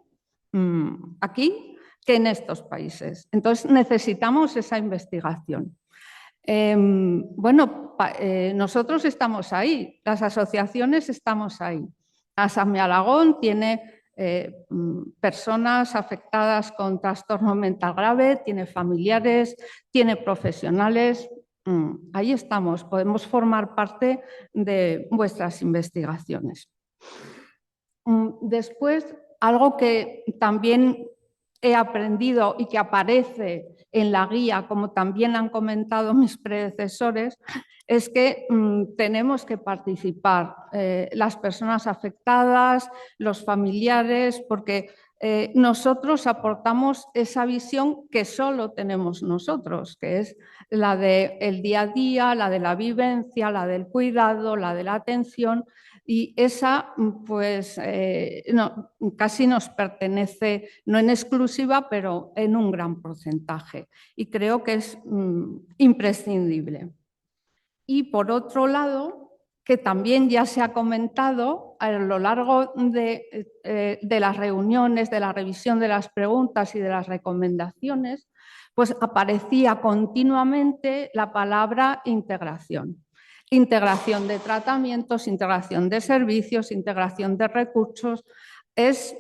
aquí que en estos países. Entonces necesitamos esa investigación. Nosotros estamos ahí, las asociaciones estamos ahí. ASAME Alagón tiene personas afectadas con trastorno mental grave, tiene familiares, tiene profesionales. Ahí estamos, podemos formar parte de vuestras investigaciones. Después, algo que también he aprendido y que aparece en la guía, como también han comentado mis predecesores, es que tenemos que participar las personas afectadas, los familiares, porque nosotros aportamos esa visión que solo tenemos nosotros, que es la del día a día, la de la vivencia, la del cuidado, la de la atención, y esa pues casi nos pertenece, no en exclusiva, pero en un gran porcentaje, y creo que es imprescindible. Y por otro lado, que también ya se ha comentado a lo largo de las reuniones, de la revisión de las preguntas y de las recomendaciones, pues aparecía continuamente la palabra integración. Integración de tratamientos, integración de servicios, integración de recursos, es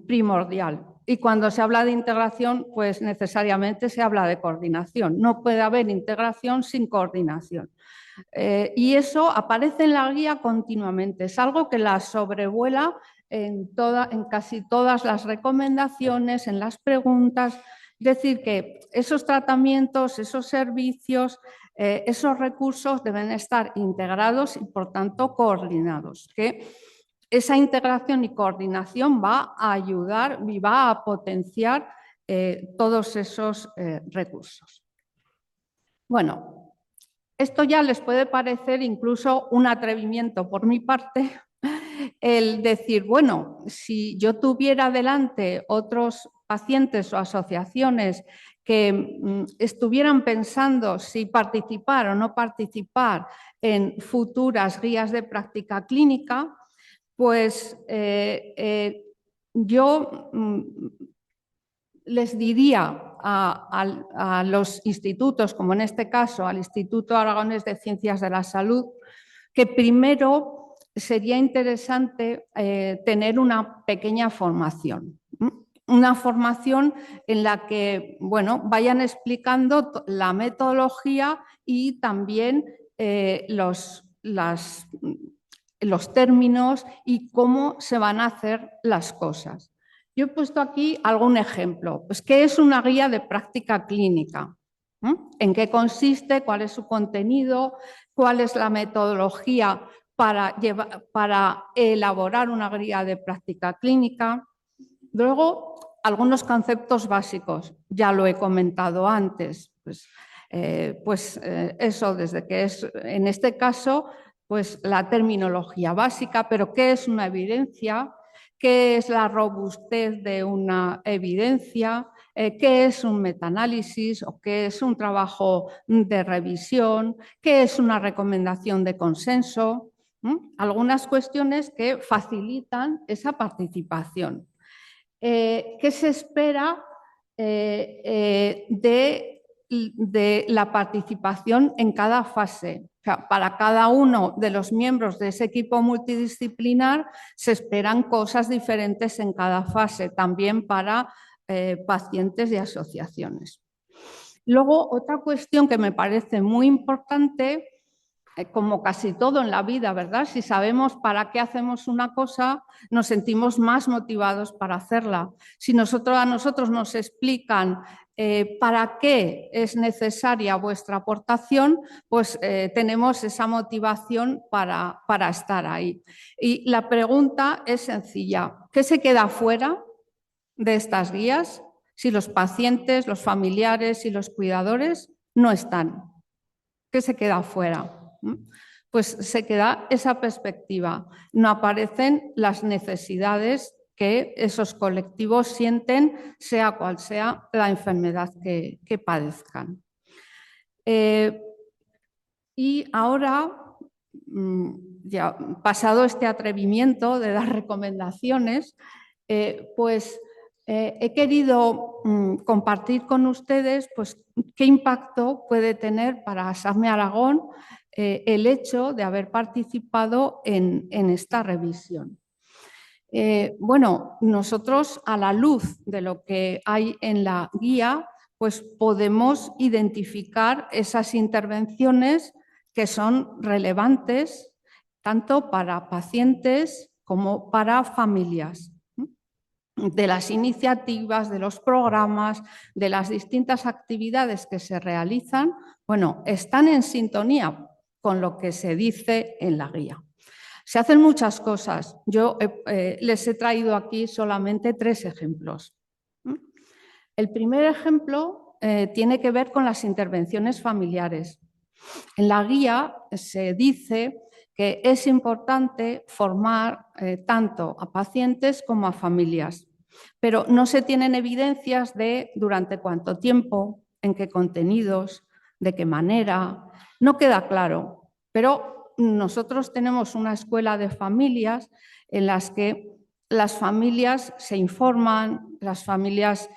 primordial. Y cuando se habla de integración, pues necesariamente se habla de coordinación. No puede haber integración sin coordinación. Y eso aparece en la guía continuamente. Es algo que la sobrevuela en casi todas las recomendaciones, en las preguntas. Es decir, que esos tratamientos, esos servicios, esos recursos deben estar integrados y, por tanto, coordinados. Que esa integración y coordinación va a ayudar y va a potenciar todos esos recursos. Bueno, esto ya les puede parecer incluso un atrevimiento por mi parte, el decir, bueno, si yo tuviera delante otros pacientes o asociaciones que estuvieran pensando si participar o no participar en futuras guías de práctica clínica, pues yo les diría a los institutos, como en este caso al Instituto Aragonés de Ciencias de la Salud, que primero sería interesante tener una pequeña formación. Una formación en la que vayan explicando la metodología y también los términos y cómo se van a hacer las cosas. Yo he puesto aquí algún ejemplo. Pues, ¿qué es una guía de práctica clínica? ¿En qué consiste? ¿Cuál es su contenido? ¿Cuál es la metodología para elaborar una guía de práctica clínica. Luego, algunos conceptos básicos, ya lo he comentado antes, eso, desde que es, en este caso, pues la terminología básica, pero ¿qué es una evidencia? ¿Qué es la robustez de una evidencia? ¿Qué es un metaanálisis o qué es un trabajo de revisión? ¿Qué es una recomendación de consenso? Algunas cuestiones que facilitan esa participación. ¿Qué se espera de la participación en cada fase? O sea, para cada uno de los miembros de ese equipo multidisciplinar se esperan cosas diferentes en cada fase, también para pacientes y asociaciones. Luego, otra cuestión que me parece muy importante, como casi todo en la vida, ¿verdad? Si sabemos para qué hacemos una cosa, nos sentimos más motivados para hacerla. Si a nosotros nos explican para qué es necesaria vuestra aportación, pues tenemos esa motivación para estar ahí. Y la pregunta es sencilla: ¿qué se queda fuera de estas guías si los pacientes, los familiares y los cuidadores no están? ¿Qué se queda fuera? Pues se queda esa perspectiva. No aparecen las necesidades que esos colectivos sienten, sea cual sea la enfermedad que padezcan. Y ahora, ya pasado este atrevimiento de dar recomendaciones, he querido compartir con ustedes pues, qué impacto puede tener para ASAME Aragón el hecho de haber participado en esta revisión. Bueno, nosotros, a la luz de lo que hay en la guía, pues podemos identificar esas intervenciones que son relevantes tanto para pacientes como para familias. De las iniciativas, de los programas, de las distintas actividades que se realizan, bueno, están en sintonía con lo que se dice en la guía. Se hacen muchas cosas. Yo les he traído aquí solamente 3 ejemplos. El primer ejemplo tiene que ver con las intervenciones familiares. En la guía se dice que es importante formar tanto a pacientes como a familias, pero no se tienen evidencias de durante cuánto tiempo, en qué contenidos, de qué manera. No queda claro, pero nosotros tenemos una escuela de familias en las que las familias se informan, las familias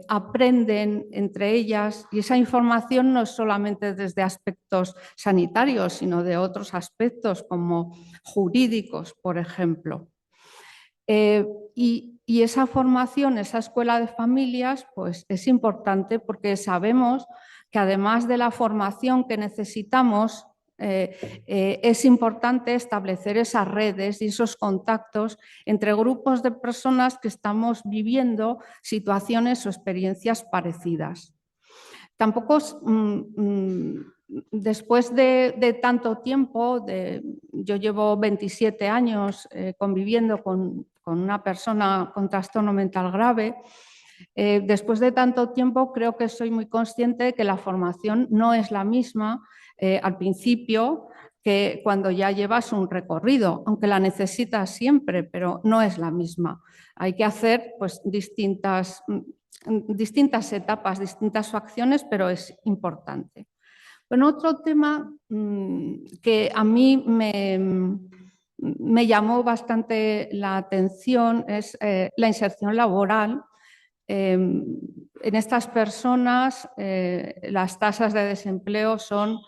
aprenden entre ellas, y esa información no es solamente desde aspectos sanitarios, sino de otros aspectos como jurídicos, por ejemplo. Y esa formación, esa escuela de familias, pues es importante porque sabemos que además de la formación que necesitamos, es importante establecer esas redes y esos contactos entre grupos de personas que estamos viviendo situaciones o experiencias parecidas. Tampoco, después de tanto tiempo, yo llevo 27 años conviviendo con una persona con trastorno mental grave. Después de tanto tiempo, creo que soy muy consciente de que la formación no es la misma al principio que cuando ya llevas un recorrido, aunque la necesitas siempre, pero no es la misma. Hay que hacer pues, distintas etapas, distintas acciones, pero es importante. Bueno, otro tema que a mí me llamó bastante la atención es la inserción laboral. En estas personas las tasas de desempleo son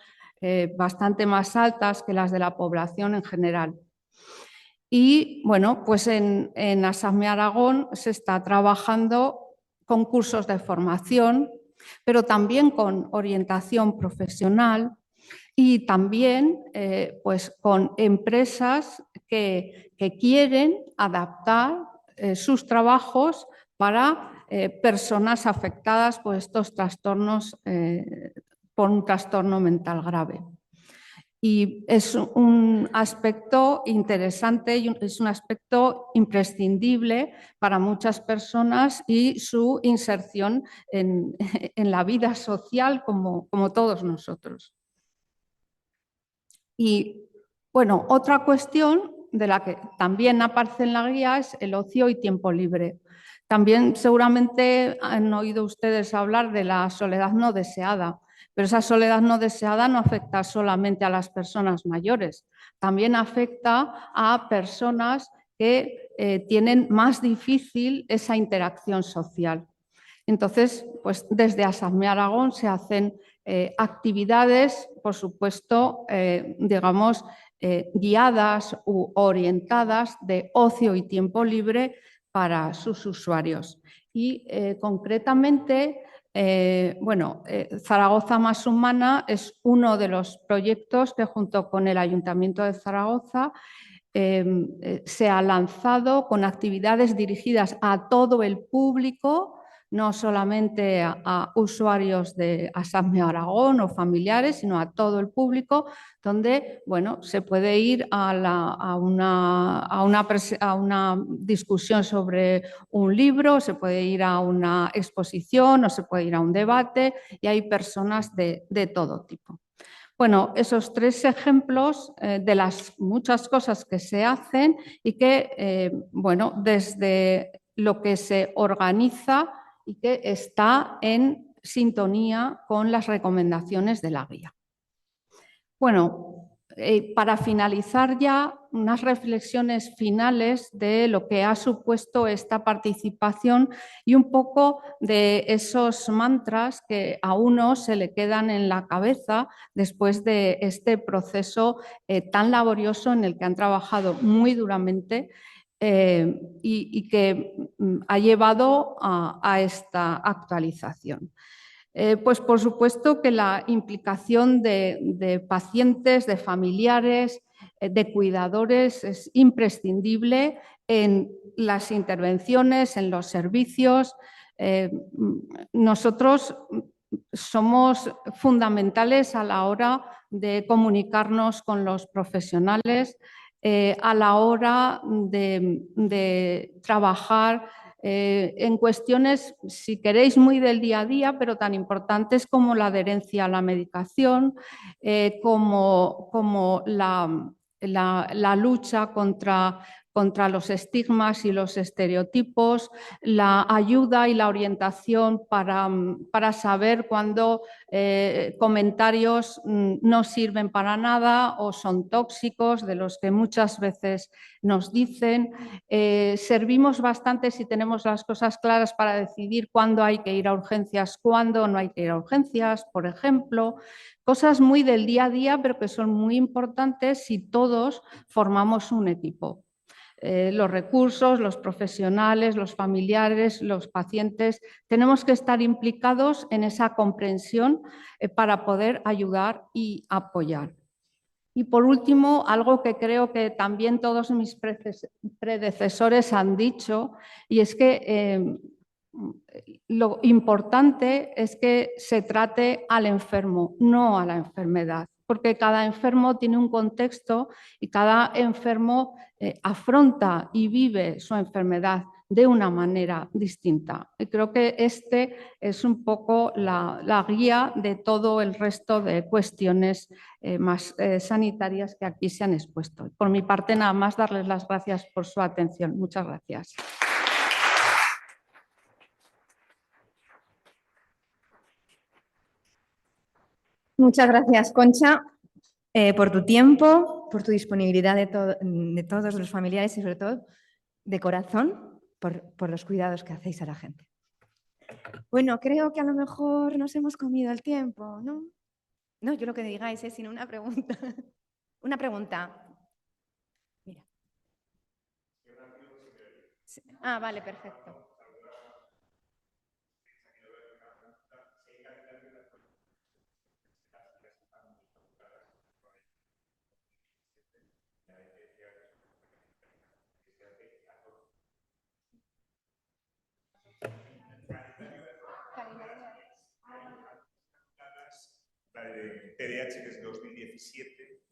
bastante más altas que las de la población en general. Y bueno, pues en ASAME Aragón se está trabajando con cursos de formación, pero también con orientación profesional y también pues con empresas que quieren adaptar sus trabajos para personas afectadas por estos trastornos, por un trastorno mental grave. Y es un aspecto interesante y es un aspecto imprescindible para muchas personas y su inserción en, en la vida social como todos nosotros. Y bueno, otra cuestión de la que también aparece en la guía es el ocio y tiempo libre. También seguramente han oído ustedes hablar de la soledad no deseada, pero esa soledad no deseada no afecta solamente a las personas mayores, también afecta a personas que tienen más difícil esa interacción social. Entonces, pues desde ASACME Aragón se hacen actividades, por supuesto, digamos, guiadas u orientadas de ocio y tiempo libre para sus usuarios. Y concretamente, Zaragoza Más Humana es uno de los proyectos que junto con el Ayuntamiento de Zaragoza se ha lanzado con actividades dirigidas a todo el público, no solamente a usuarios de ASACME Aragón o familiares, sino a todo el público, donde se puede ir a una discusión sobre un libro, se puede ir a una exposición o se puede ir a un debate y hay personas de todo tipo. Bueno, esos tres ejemplos de las muchas cosas que se hacen y que, desde lo que se organiza y que está en sintonía con las recomendaciones de la guía. Bueno, para finalizar ya, unas reflexiones finales de lo que ha supuesto esta participación y un poco de esos mantras que a uno se le quedan en la cabeza después de este proceso tan laborioso en el que han trabajado muy duramente y que ha llevado a esta actualización. Pues por supuesto que la implicación de pacientes, de familiares, de cuidadores es imprescindible en las intervenciones, en los servicios. Nosotros somos fundamentales a la hora de comunicarnos con los profesionales, a la hora de trabajar en cuestiones, si queréis, muy del día a día, pero tan importantes como la adherencia a la medicación, como la lucha contra los estigmas y los estereotipos, la ayuda y la orientación para saber cuándo comentarios no sirven para nada o son tóxicos, de los que muchas veces nos dicen. Servimos bastante si tenemos las cosas claras para decidir cuándo hay que ir a urgencias, cuándo no hay que ir a urgencias, por ejemplo. Cosas muy del día a día, pero que son muy importantes si todos formamos un equipo. Los recursos, los profesionales, los familiares, los pacientes, tenemos que estar implicados en esa comprensión para poder ayudar y apoyar. Y por último, algo que creo que también todos mis predecesores han dicho, y es que lo importante es que se trate al enfermo, no a la enfermedad, porque cada enfermo tiene un contexto y cada enfermo afronta y vive su enfermedad de una manera distinta. Y creo que este es un poco la guía de todo el resto de cuestiones más sanitarias que aquí se han expuesto. Por mi parte, nada más darles las gracias por su atención. Muchas gracias. Muchas gracias, Concha, por tu tiempo, por tu disponibilidad de todos los familiares y sobre todo de corazón por los cuidados que hacéis a la gente. Bueno, creo que a lo mejor nos hemos comido el tiempo, ¿no? No, yo lo que digáis es sino una pregunta. Una pregunta. Mira. Ah, vale, perfecto. La de TDAH, que es 2017,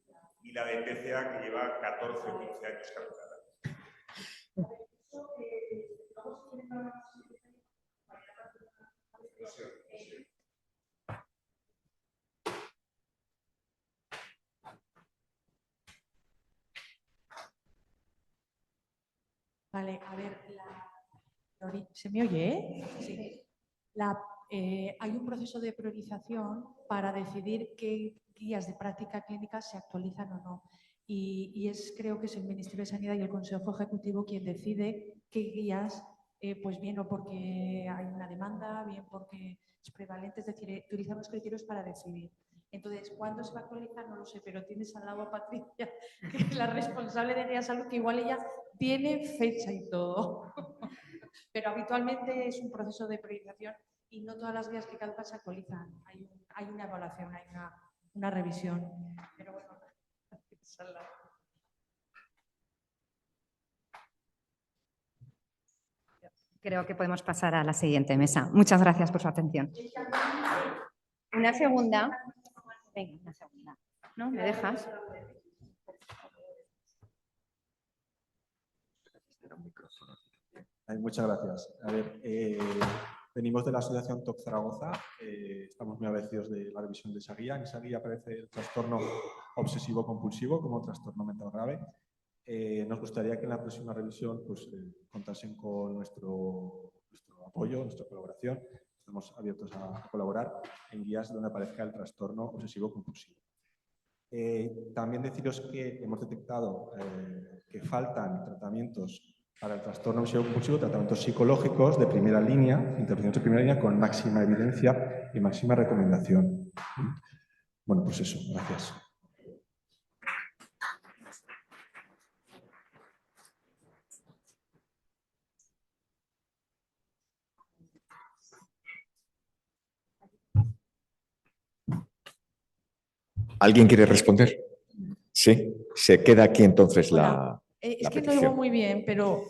la de TCA, que lleva 14 o 15 años caducada. Vale, a ver, ¿se me oye? Sí. Hay un proceso de priorización para decidir qué guías de práctica clínica se actualizan o no. Y creo que es el Ministerio de Sanidad y el Consejo Ejecutivo quien decide qué guías, pues bien o porque hay una demanda, bien porque es prevalente, es decir, utilizamos criterios para decidir. Entonces, ¿cuándo se va a actualizar? No lo sé, pero tienes al lado a Patricia, que es la responsable de Guía Salud, que igual ella tiene fecha y todo. Pero habitualmente es un proceso de priorización y no todas las guías que caducan se actualizan. Hay una evaluación, hay una revisión. Pero bueno, creo que podemos pasar a la siguiente mesa. Muchas gracias por su atención. Una segunda. Venga, una segunda. ¿No? ¿Me dejas? Muchas gracias. A ver, venimos de la Asociación TOC Zaragoza. Estamos muy agradecidos de la revisión de esa guía. En esa guía aparece el trastorno obsesivo-compulsivo como trastorno mental grave. Nos gustaría que en la próxima revisión pues, contasen con nuestro apoyo, nuestra colaboración. Estamos abiertos a colaborar en guías donde aparezca el trastorno obsesivo-compulsivo. También deciros que hemos detectado que faltan tratamientos para el trastorno obsesivo-compulsivo, tratamientos psicológicos de primera línea, intervenciones de primera línea con máxima evidencia y máxima recomendación. Bueno, pues eso, gracias. ¿Alguien quiere responder? Sí, se queda aquí entonces la es que no petición. digo muy bien, pero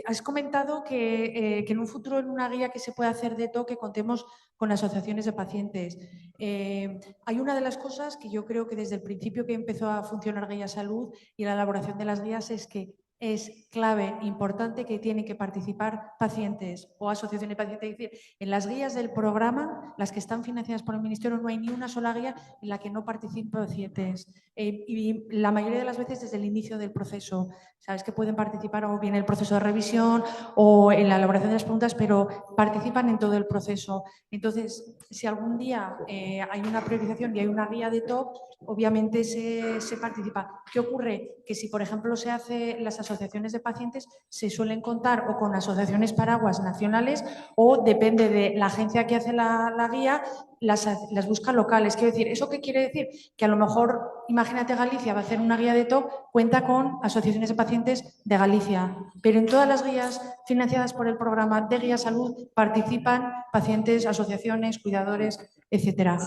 has comentado que en un futuro, en una guía que se puede hacer de TOC, contemos con asociaciones de pacientes. Hay una de las cosas que yo creo que desde el principio que empezó a funcionar Guía Salud y la elaboración de las guías es que es clave, importante, que tienen que participar pacientes o asociaciones de pacientes. Es decir, en las guías del programa, las que están financiadas por el Ministerio, no hay ni una sola guía en la que no participen pacientes. Y la mayoría de las veces desde el inicio del proceso. Sabes que pueden participar o bien en el proceso de revisión o en la elaboración de las preguntas, pero participan en todo el proceso. Entonces, si algún día hay una priorización y hay una guía de TOC, obviamente se participa. ¿Qué ocurre? Que si, por ejemplo, se hace las asociaciones de pacientes, se suelen contar o con asociaciones paraguas nacionales o, depende de la agencia que hace la guía, las busca locales. Quiero decir, ¿eso qué quiere decir? Que a lo mejor, imagínate, Galicia va a hacer una guía de TOC, cuenta con asociaciones de pacientes de Galicia, pero en todas las guías financiadas por el programa de Guía Salud participan pacientes, asociaciones, cuidadores, etcétera.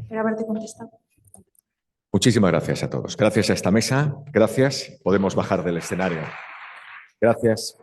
Espero haberte contestado. Muchísimas gracias a todos. Gracias a esta mesa. Gracias. Podemos bajar del escenario. Gracias.